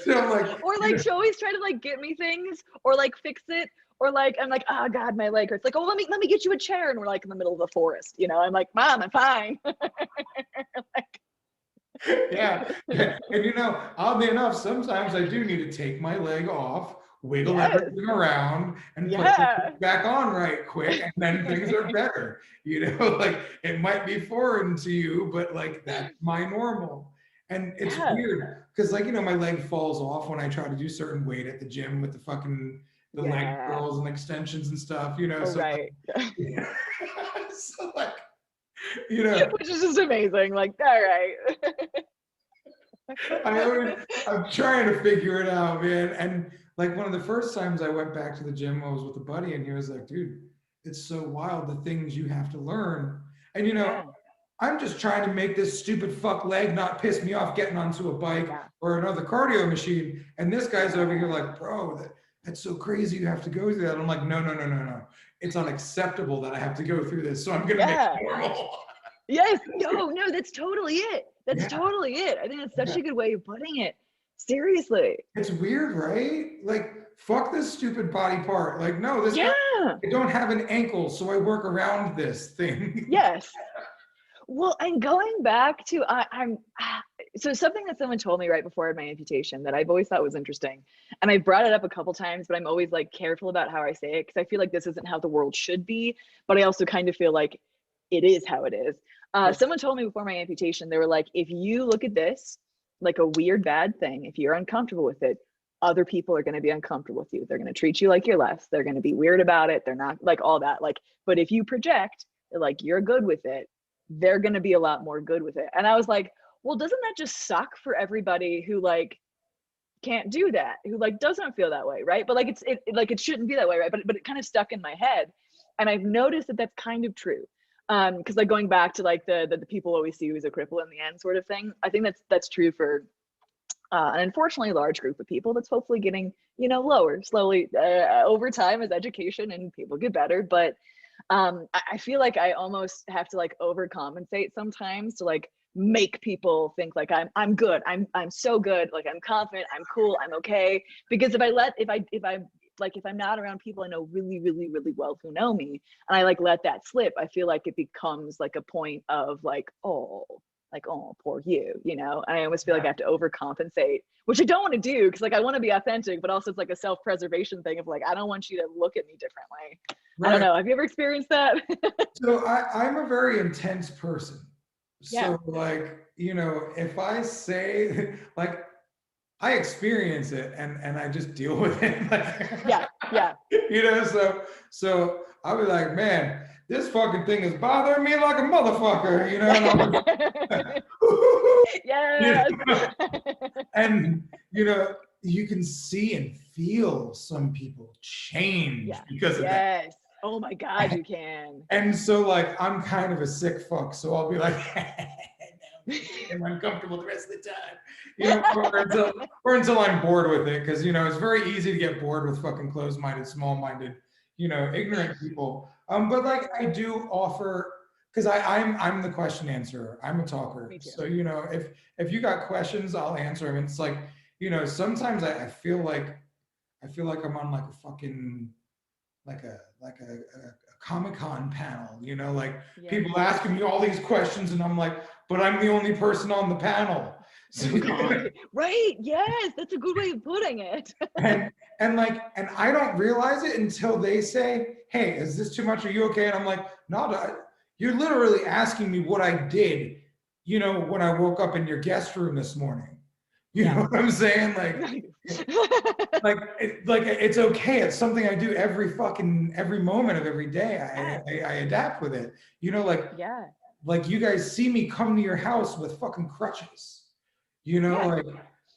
So I'm like, or like she'll always try to like get me things or like fix it. Or like I'm like, oh God, my leg hurts. Like, oh, let me get you a chair. And we're like in the middle of the forest, I'm like, Mom, I'm fine. yeah. And oddly enough, sometimes I do need to take my leg off, wiggle Yes. everything around, and put it back on right quick, and then things are better. Like it might be foreign to you, but like that's my normal. And it's weird because like my leg falls off when I try to do certain weight at the gym with the leg curls and extensions and stuff, so right. so like which is just amazing. Like, all right. I'm trying to figure it out, man. And like one of the first times I went back to the gym, I was with a buddy, and he was like, "Dude, it's so wild the things you have to learn." And I'm just trying to make this stupid fuck leg not piss me off getting onto a bike or another cardio machine. And this guy's over here like, "Bro, that's so crazy. You have to go through that." I'm like, no. It's unacceptable that I have to go through this. So I'm gonna make it normal. Yes. No, that's totally it. That's totally it. I think that's such a good way of putting it. Seriously. It's weird, right? Like, fuck this stupid body part. Like, no, guy, I don't have an ankle, so I work around this thing. Yes. Well, and going back to so something that someone told me right before my amputation that I've always thought was interesting, and I brought it up a couple times, but I'm always like careful about how I say it because I feel like this isn't how the world should be, but I also kind of feel like it is how it is. Someone told me before my amputation, they were like, if you look at this like a weird, bad thing, if you're uncomfortable with it, other people are going to be uncomfortable with you. They're going to treat you like you're less. They're going to be weird about it. They're not like all that. Like, but if you project like you're good with it, they're going to be a lot more good with it. And I was like, well, doesn't that just suck for everybody who like can't do that, who like doesn't feel that way, right? But like it shouldn't be that way, right? But it kind of stuck in my head, and I've noticed that that's kind of true. Because like going back to like the people always see you as a cripple in the end sort of thing, I think that's true for an unfortunately large group of people that's hopefully getting lower slowly over time as education and people get better. But I feel like I almost have to like overcompensate sometimes to like make people think like I'm good, I'm so good, like I'm confident, I'm cool, I'm okay. Because if I'm not around people I know really well who know me, and I like let that slip, I feel like it becomes like a point of like, oh, poor you, and I almost feel like I have to overcompensate, which I don't want to do because like I want to be authentic, but also it's like a self-preservation thing of like, I don't want you to look at me differently. Right. I don't know. Have you ever experienced that? So I'm a very intense person. So like, if I say like, I experience it and I just deal with it. So I'll be like, man, this fucking thing is bothering me like a motherfucker, And you can see and feel some people change because of that. Oh my God, you can. And so like, I'm kind of a sick fuck. So I'll be like, I'm uncomfortable the rest of the time, or until I'm bored with it. Cause it's very easy to get bored with fucking closed-minded, small-minded, ignorant people. But like I do offer, cause I'm the question answerer. I'm a talker. So, if you got questions, I'll answer them. It's like, sometimes I feel like I'm on like a fucking, like a Comic-Con panel, you know, like Yeah. people asking me all these questions and I'm like, but I'm the only person on the panel. So, Oh God. Right. Yes, that's a good way of putting it. and and I don't realize it until they say, hey, is this too much? Are you okay? And I'm like, no, you're literally asking me what I did, you know, when I woke up in your guest room this morning. You know what I'm saying? Like it's okay. It's something I do every moment of every day. I adapt with it. You know, Yeah. like you guys see me come to your house with fucking crutches. You know,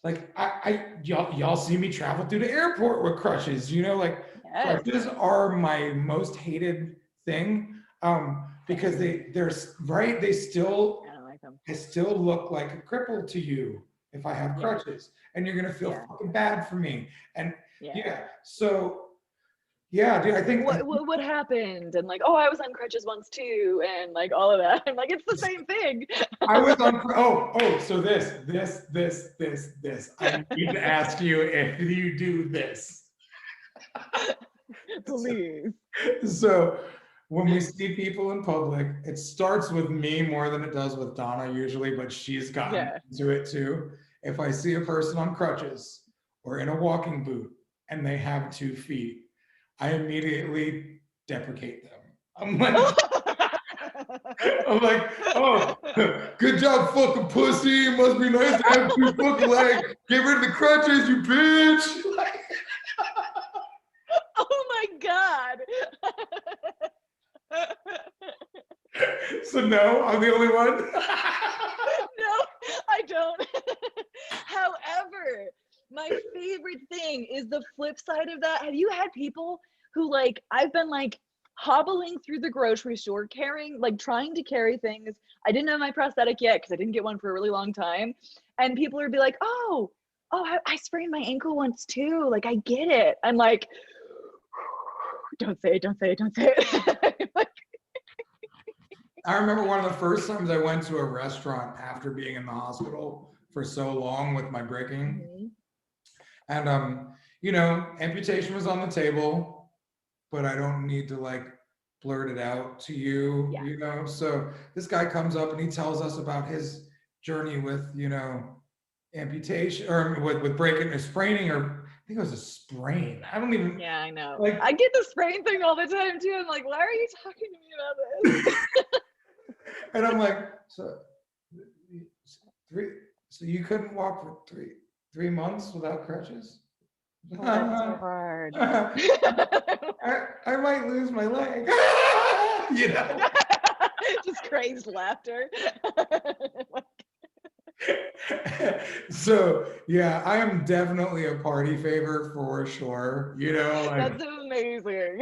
Yeah. y'all see me travel through the airport with crutches. You know, like Yes. crutches are my most hated thing. Because they're right. I don't like them. I still look like a cripple to you if I have crutches, and you're gonna feel fucking bad for me. And so yeah, dude, I think what happened, and like, oh, I was on crutches once too, and like all of that. I'm like, it's the same thing. I was on. So this. I need to ask you if you do this. Please. So when we see people in public, it starts with me more than it does with Donna usually, but she's gotten into it too. If I see a person on crutches or in a walking boot and they have 2 feet, I immediately deprecate them. I'm like, oh, good job, fucking pussy. It must be nice to have 2 fucking legs. Get rid of the crutches, you bitch. Oh my God. So no, I'm the only one. No, I don't. However, my favorite thing is the flip side of that. Have you had people who, like, I've been like hobbling through the grocery store carrying, like trying to carry things. I didn't have my prosthetic yet because I didn't get one for a really long time. And people would be like, oh, I sprained my ankle once too. Like, I get it. I'm like, don't say it. Like, I remember one of the first times I went to a restaurant after being in the hospital for so long with my breaking. And you know, amputation was on the table, but I don't need to like blurt it out to you, you know. So this guy comes up and he tells us about his journey with, you know, amputation or with breaking or spraining, or I think it was a sprain. I don't even. Yeah, I know. Like, I get the sprain thing all the time too. I'm like, why are you talking to me about this? And I'm like, so you couldn't walk for three months without crutches? Oh, that's so hard. I might lose my leg. You know? Just crazed laughter. So yeah, I am definitely a party favor for sure. You know, like, that's amazing.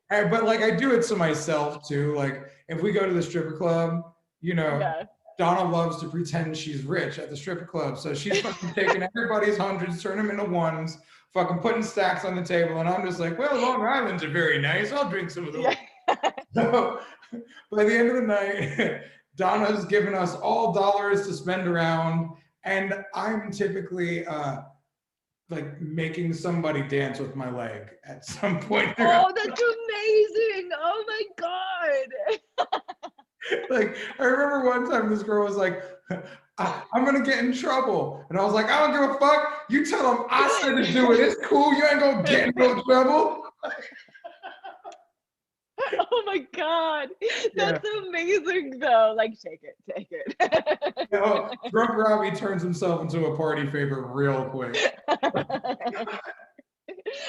But like I do it to myself too. Like if we go to the stripper club, you know, Donna loves to pretend she's rich at the stripper club. So she's fucking taking everybody's hundreds, turning them into ones, fucking putting stacks on the table. And I'm just like, well, Long Island's are very nice. I'll drink some of those. So by the end of the night, Donna's giving us all dollars to spend around. And I'm typically like making somebody dance with my leg at some point. Oh, that's amazing. Oh my God. Like, I remember one time this girl was like, I'm gonna get in trouble. And I was like, I don't give a fuck. You tell them I said to do it. It's cool. You ain't gonna get in no trouble. Oh my God. That's amazing though. Like, take it. You know, Drunk Robbie turns himself into a party favor real quick.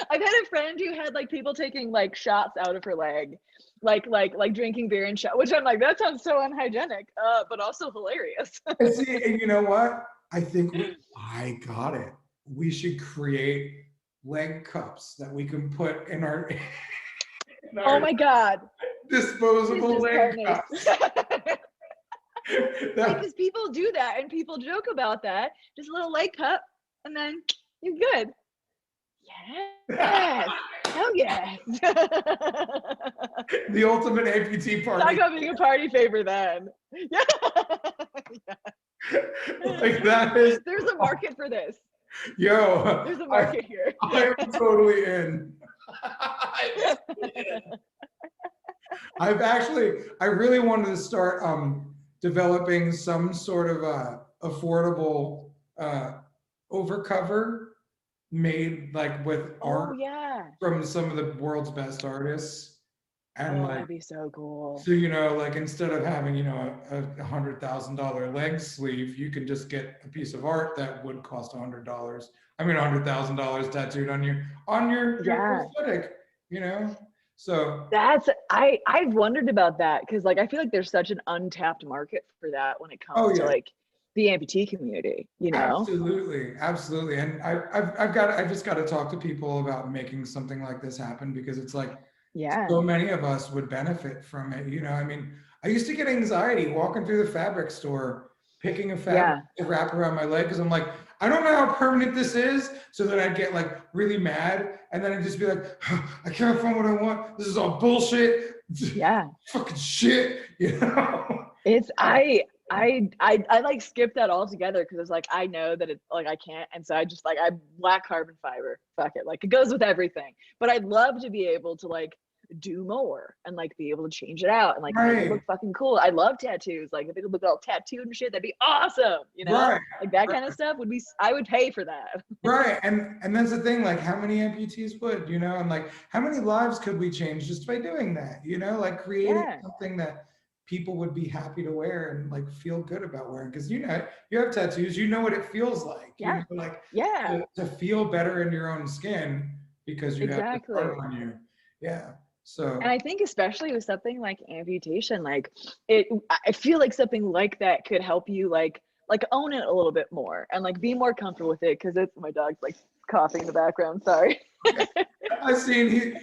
I've had a friend who had like people taking like shots out of her leg, like drinking beer and shot, which I'm like, that sounds so unhygienic, but also hilarious. See, and you know what? I think I got it. We should create leg cups that we can put in our oh my God, disposable leg cups. Because people do that and people joke about that. Just a little leg cup and then you're good. Yes. Hell yes. The ultimate amputee party. Talk about being a party favor then. Yeah. Like that is. There's a market for this. Yo. There's a market here. I am totally in. I really wanted to start developing some sort of affordable overcover made like with Oh art yeah. from some of the world's best artists. And Oh, like, that'd be so cool. so, like instead of having, a $100,000 leg sleeve, you can just get a piece of art that would cost $100. I mean, $100,000 tattooed on your Yeah. prosthetic, So, I've wondered about that because like I feel like there's such an untapped market for that when it oh comes to yeah, like the amputee community, you know? absolutely, absolutely. And I just got to talk to people about making something like this happen because it's like, Yeah. so many of us would benefit from it. I mean, I used to get anxiety walking through the fabric store, picking a fabric Yeah. to wrap around my leg because I'm like, I don't know how permanent this is. So then I'd get like really mad, and then I'd just be like, I can't find what I want. This is all bullshit. Yeah. Fucking shit. It's I like skip that altogether because it's like I know that it's like I can't, and so I just like I black carbon fiber. Fuck it, like it goes with everything. But I'd love to be able to like do more and like be able to change it out and like make it Right. look fucking cool. I love tattoos. Like if it could look all tattooed and shit, that'd be awesome. Right. Like that Right. kind of stuff would be. I would pay for that. Right. And that's the thing, like how many amputees would, and like how many lives could we change just by doing that, like creating Yeah. something that people would be happy to wear and like feel good about wearing. Because you have tattoos, what it feels like, Yeah. like Yeah. to feel better in your own skin because you have this Exactly. art on you. Yeah. So And I think especially with something like amputation, like I feel like something like that could help you like own it a little bit more and like be more comfortable with it because it's my dog's like coughing in the background. Sorry. I've seen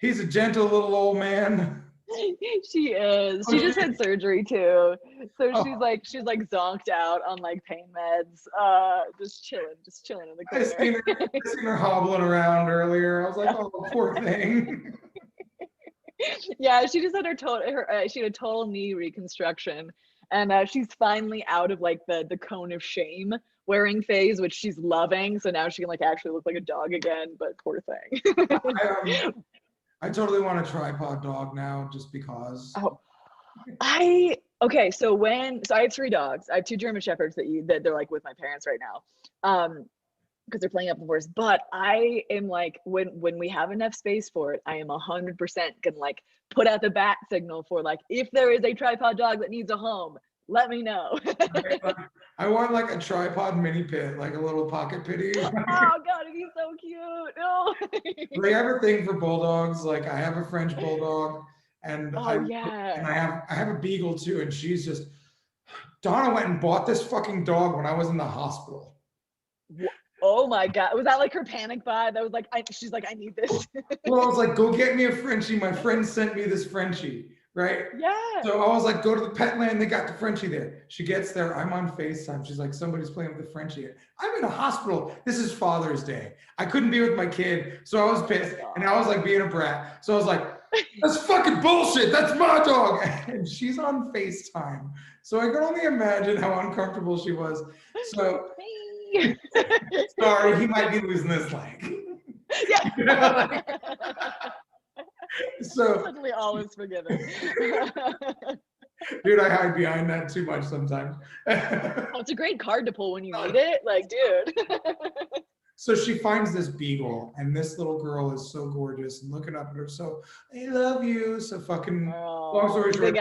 he's a gentle little old man. She is. She just had surgery too. So Oh, she's like zonked out on like pain meds. Just chilling in the I corner. seen her hobbling around earlier. I was like, oh, poor thing. Yeah, she just had she had a total knee reconstruction, and she's finally out of like the cone of shame wearing phase, which she's loving. So now she can like actually look like a dog again. But poor thing. I totally want a tripod dog now, just because. Oh, okay. So I have 3 dogs. I have 2 German shepherds that they're like with my parents right now. Because they're playing up the horse. But I am like, when we have enough space for it, I am 100% gonna like put out the bat signal for like, if there is a tripod dog that needs a home, let me know. I want like a tripod mini pit, like a little pocket pitty. Oh God, it'd be so cute. No. They have a thing for bulldogs. Like I have a French bulldog, and Oh yeah. I have a beagle too, and she's just Donna went and bought this fucking dog when I was in the hospital. Oh my God. Was that like her panic buy? That was like, she's like, I need this. Well, I was like, go get me a Frenchie. My friend sent me this Frenchie, right? Yeah. So I was like, go to the pet land. They got the Frenchie there. She gets there. I'm on FaceTime. She's like, somebody's playing with the Frenchie. I'm in a hospital. This is Father's Day. I couldn't be with my kid. So I was pissed. And I was like being a brat. So I was like, that's fucking bullshit. That's my dog. And she's on FaceTime. So I can only imagine how uncomfortable she was. So sorry, he might be losing his leg. Yeah. So suddenly all is forgiven. Dude, I hide behind that too much sometimes. Oh, it's a great card to pull when you need it. Like, dude. So she finds this beagle, and this little girl is so gorgeous, and looking up at her, so I love you. So fucking long story short,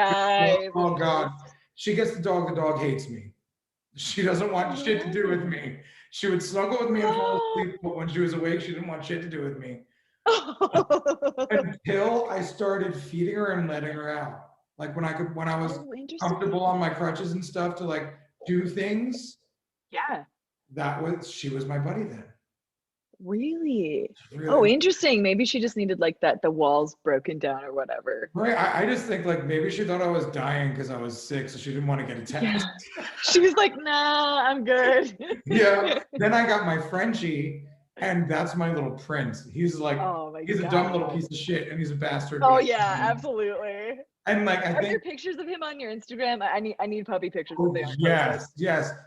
oh God, she gets the dog hates me. She doesn't want shit to do with me. She would snuggle with me and fall asleep, but when she was awake, she didn't want shit to do with me. Until I started feeding her and letting her out. Like when I was comfortable on my crutches and stuff to like do things. Yeah. She was my buddy then. Really? Oh, interesting. Maybe she just needed like the walls broken down or whatever. Right. I just think like maybe she thought I was dying because I was sick, so she didn't want to get attacked. Yeah. She was like, nah, I'm good. Yeah. Then I got my Frenchie, and that's my little prince. He's like, he's a dumb little piece of shit, and he's a bastard. Oh yeah, absolutely. And like, are there pictures of him on your Instagram? I need puppy pictures. Yes.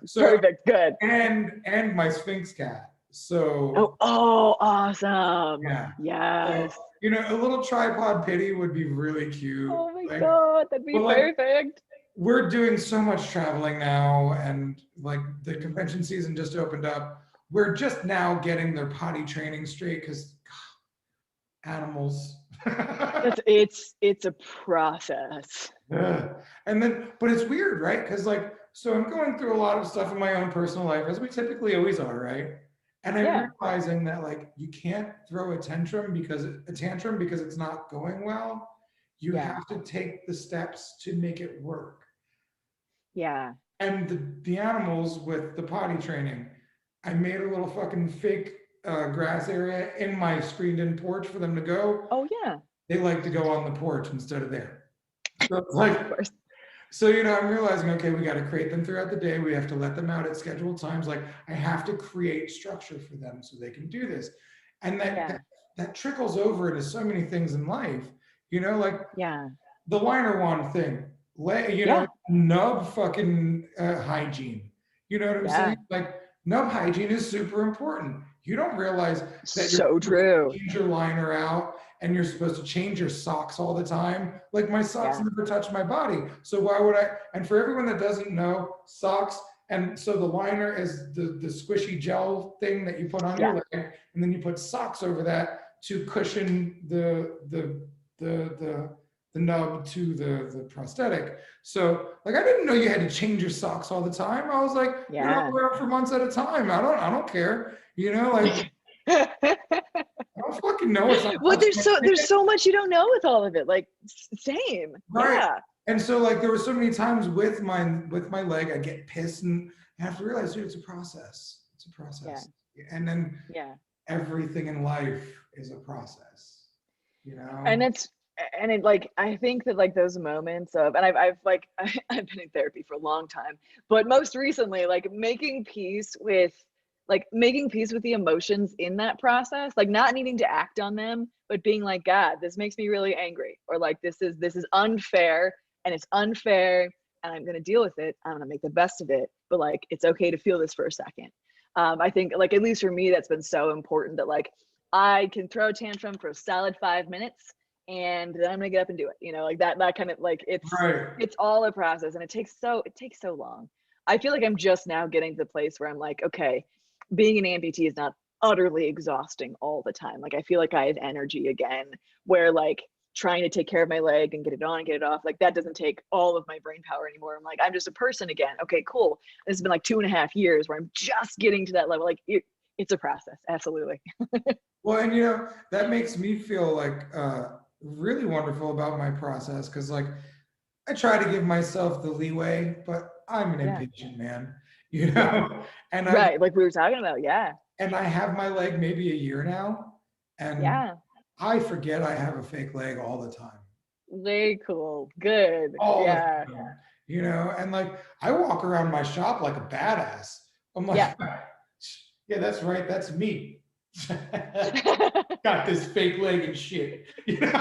So perfect, good. And my Sphinx cat. So awesome. yeah. So, Yes. you know, a little tripod pity would be really cute. Oh my Like, God, that'd be but like perfect. we're doing so much traveling now, and like the convention season just opened up. We're just now getting their potty training straight because animals. It's a process. Ugh. And then, but it's weird, right? Because like, so I'm going through a lot of stuff in my own personal life, as we typically always are, right? And I'm Yeah. realizing that like you can't throw a tantrum because it's not going well. You Yeah. have to take the steps to make it work. Yeah. And the animals with the potty training, I made a little fucking fake grass area in my screened-in porch for them to go. Oh yeah. They like to go on the porch instead of there. So it's Of like, course. so, you know, I'm realizing, okay, we got to create them throughout the day. We have to let them out at scheduled times. Like I have to create structure for them so they can do this. And Yeah. that trickles over into so many things in life, you know, like Yeah. the liner wand thing, you know, Yeah. nub fucking hygiene. You know what I'm saying? Yeah. Like nub hygiene is super important. You don't realize that you're So supposed true. to change your liner out and you're supposed to change your socks all the time. Like my socks Yeah. never touch my body. So why would I? And for everyone that doesn't know, socks, and so the liner is the squishy gel thing that you put on your Yeah. leg, and then you put socks over that to cushion the nub to the prosthetic. So like I didn't know you had to change your socks all the time. I was like, you know, I Yeah. wear them for months at a time. I don't care. You know, like I don't fucking know. It's not Well, touching there's so much you don't know with all of it. Like same. right. Yeah. And so like there were so many times with my leg, I get pissed and I have to realize, dude, it's a process. It's a Yeah. process. And then Yeah. everything in life is a process, you And know? it like I think that like those moments of and I've like I've been in therapy for a long time, but most recently like making peace with the emotions in that process, like not needing to act on them, but being like, God, this makes me really angry, or like this is unfair and it's unfair and I'm gonna deal with it. I'm gonna make the best of it, but like it's okay to feel this for a second. I think like at least for me that's been so important that like I can throw a tantrum for a solid 5 minutes and then I'm gonna get up and do it. You know, like that kind of like Right. it's all a process and it takes so long. I feel like I'm just now getting to the place where I'm like, okay, being an amputee is not utterly exhausting all the time. Like I feel like I have energy again, where like trying to take care of my leg and get it on and get it off, like that doesn't take all of my brain power anymore. I'm like, I'm just a person again. Okay, cool. This has been like 2.5 years where I'm just getting to that level. Like it's a process, absolutely. Well, and you know, that makes me feel like really wonderful about my process because like I try to give myself the leeway, but I'm an Yeah. impatient man, you Yeah. know, and I Right. Like we were talking about. Yeah. and I have my leg maybe a year now, and Yeah. I forget I have a fake leg all the time, Very cool. Good. all the Yeah. time, you know, and like I walk around my shop like a badass. I'm Yeah. like, yeah, that's right, that's me. Got this fake leg and shit. You know?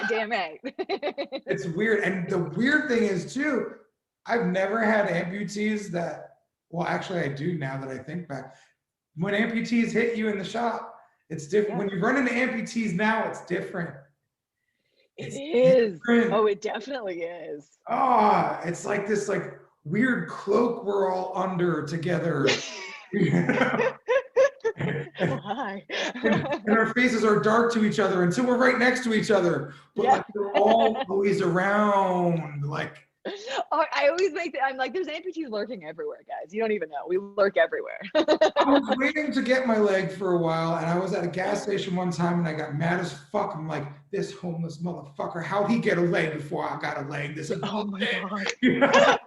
Damn right. It's weird. And the weird thing is too, I've never had amputees that, well, actually I do now that I think back. When amputees hit you in the shop, it's different. Yeah. When you run into amputees now, it's different. It It's is. different. Oh, it definitely is. Ah, it's like this like weird cloak we're all under together. You know? Oh, hi. And our faces are dark to each other until we're right next to each other. But Yeah. like we're all always around. Like Oh, I always I'm like, there's amputees lurking everywhere, guys. You don't even know. We lurk everywhere. I was waiting to get my leg for a while, and I was at a gas station one time, and I got mad as fuck. I'm like, this homeless motherfucker, how'd he get a leg before I got a leg? This is Oh my bullshit. God. You know?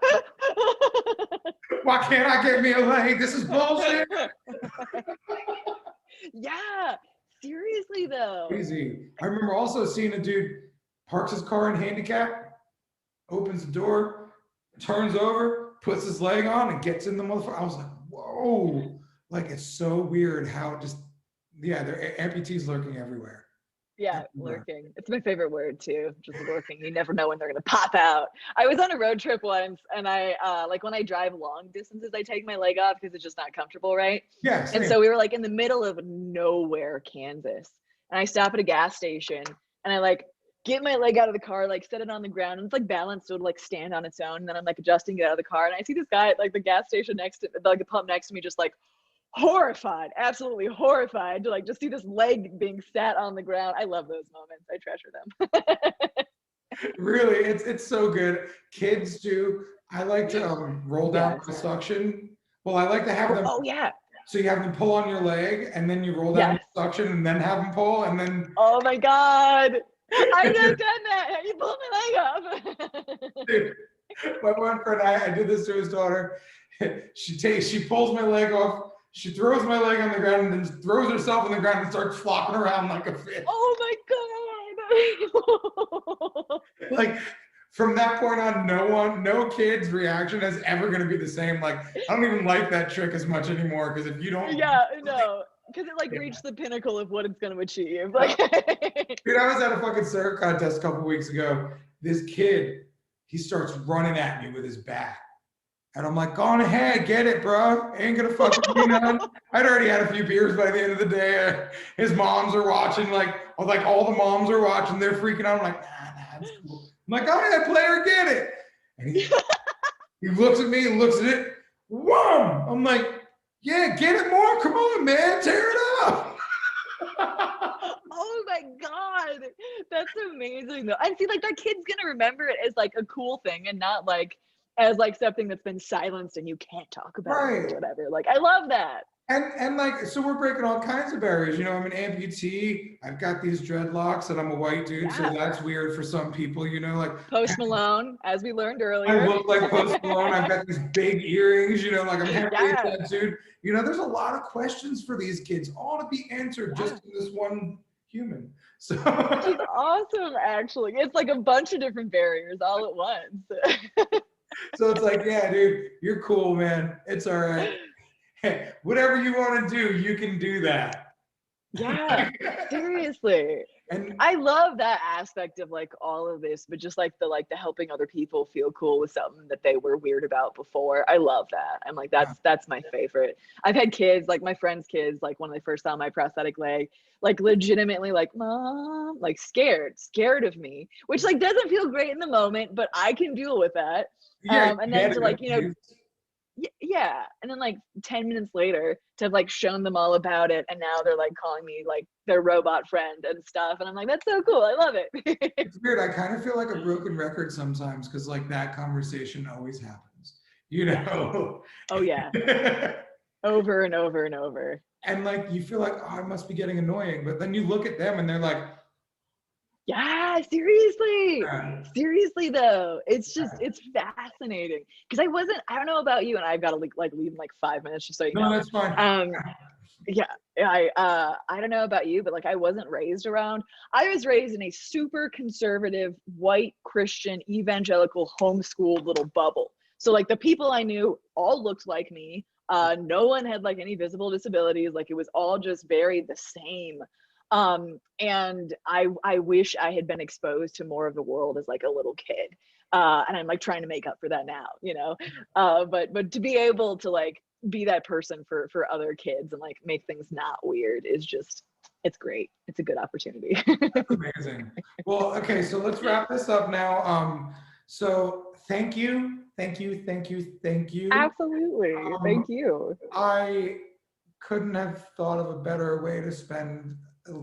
Why can't I get me a leg? This is bullshit. Yeah. Seriously though. Crazy. I remember also seeing a dude parks his car in handicap, opens the door, turns over, puts his leg on, and gets in the motherfucker. I was like, whoa. Like, it's so weird how just, yeah, there are amputees lurking everywhere. Yeah, lurking. It's my favorite word too. Just lurking. You never know when they're gonna pop out. I was on a road trip once, and I like when I drive long distances, I take my leg off because it's just not comfortable, right? Yeah, And same. so we were like in the middle of nowhere, Kansas, and I stop at a gas station, and I like get my leg out of the car, like set it on the ground, and it's like balanced so it'll like stand on its own. And then I'm like adjusting it out of the car, and I see this guy at like the gas station next to like the pump next to me, just like horrified, absolutely horrified to like just see this leg being sat on the ground. I love those moments. I treasure them. Really, it's so good. Kids do. I like to roll down Yes. my suction. Well, I like to have them. Oh yeah. So you have them pull on your leg, and then you roll down Yes. the suction, and then have them pull, and then. Oh my God. I've not done that. You pulled my leg up. Dude, my one friend, I did this to his daughter. She pulls my leg off. She throws my leg on the ground and then throws herself on the ground and starts flopping around like a fish. Oh my God. Like from that point on, no kid's reaction is ever going to be the same. Like I don't even like that trick as much anymore because if you don't, Yeah, no, because it like reached the pinnacle of what it's going to achieve. Like, dude, I was at a fucking surf contest a couple weeks ago. This kid, he starts running at me with his bat. And I'm like, go on ahead, get it, bro. Ain't gonna fuck with me none. I'd already had a few beers by the end of the day. His moms are watching, like all the moms are watching. They're freaking out. I'm like, nah, it's cool. I'm like, go ahead, player, get it. And he looks at me and looks at it. Whoa! I'm like, yeah, get it more. Come on, man, tear it up. oh my God, that's amazing though. And see, like that kid's gonna remember it as like a cool thing and not like as like something that's been silenced and you can't talk about it or whatever. Like I love that. And like, so we're breaking all kinds of barriers. You know, I'm an amputee. I've got these dreadlocks and I'm a white dude. So that's weird for some people, you know, like Post Malone, as we learned earlier. I look like Post Malone. I've got these big earrings, you know, like I'm heavily tattooed. You know, there's a lot of questions for these kids, all to be answered just in this one human. So which is awesome, actually. It's like a bunch of different barriers all at once. So it's like, yeah, dude, you're cool, man. It's all right. Hey, whatever you want to do, you can do that. Yeah, seriously. And I love that aspect of like all of this, but just like the helping other people feel cool with something that they were weird about before. I love that. I'm like, that's my favorite. I've had kids, like my friends' kids, like when they first saw my prosthetic leg, like legitimately like, Mom, like scared of me, which like doesn't feel great in the moment, but I can deal with that. Yeah, and then to like, you know, yeah, and then like 10 minutes later to have like shown them all about it, and now they're like calling me like their robot friend and stuff, and I'm like, that's so cool, I love it. It's weird. I kind of feel like a broken record sometimes because like that conversation always happens, you know. Oh yeah. Over and over and over. And like you feel like, oh, I must be getting annoying, but then you look at them and they're like, yeah, seriously though, it's just it's fascinating because I don't know about you, and I've got to like leave in like 5 minutes just so you know. No, that's fine. Yeah, I don't know about you, but like I was raised in a super conservative white Christian evangelical homeschooled little bubble. So like the people I knew all looked like me. No one had like any visible disabilities. Like it was all just very the same. And I wish I had been exposed to more of the world as like a little kid. And I'm like trying to make up for that now, you know. But to be able to like be that person for other kids and like make things not weird is just, it's great. It's a good opportunity. That's amazing. Well, okay, so let's wrap this up now. So thank you. Absolutely. Thank you. I couldn't have thought of a better way to spend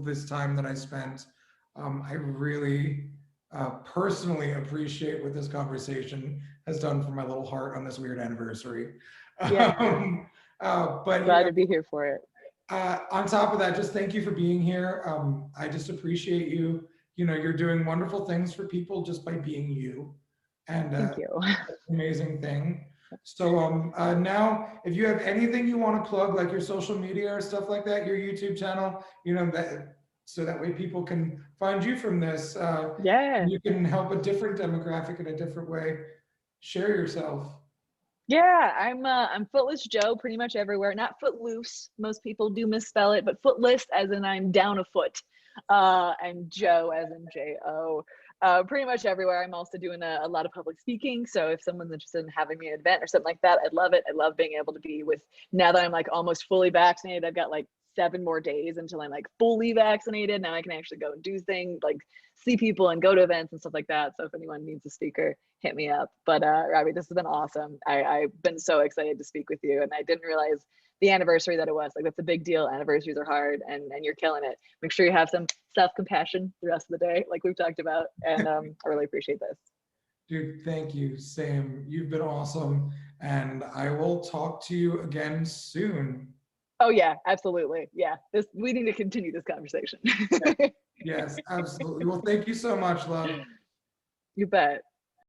this time that I spent. I really personally appreciate what this conversation has done for my little heart on this weird anniversary. Yeah. But glad to be here for it. On top of that, just thank you for being here. I just appreciate you. You know, you're doing wonderful things for people just by being you. And thank you. that's an amazing thing. So now, if you have anything you want to plug, like your social media or stuff like that, your YouTube channel, you know, that so that way people can find you from this. Yeah. You can help a different demographic in a different way. Share yourself. Yeah, I'm Footless Joe pretty much everywhere. Not Footloose. Most people do misspell it, but Footless as in I'm down a foot. and Joe as in J-O. Pretty much everywhere. I'm also doing a lot of public speaking. So if someone's interested in having me at an event or something like that, I'd love it. I love being able to be with, now that I'm like almost fully vaccinated, I've got like 7 more days until I'm like fully vaccinated. Now I can actually go and do things like see people and go to events and stuff like that. So if anyone needs a speaker, hit me up. But Robbie, this has been awesome. I've been so excited to speak with you, and I didn't realize the anniversary that it was. Like, that's a big deal. Anniversaries are hard, and you're killing it. Make sure you have some self-compassion the rest of the day, like we've talked about. And I really appreciate this. Dude, thank you. Same. You've been awesome. And I will talk to you again soon. Oh yeah, absolutely. Yeah, we need to continue this conversation. Yes, absolutely. Well, thank you so much, love. You bet.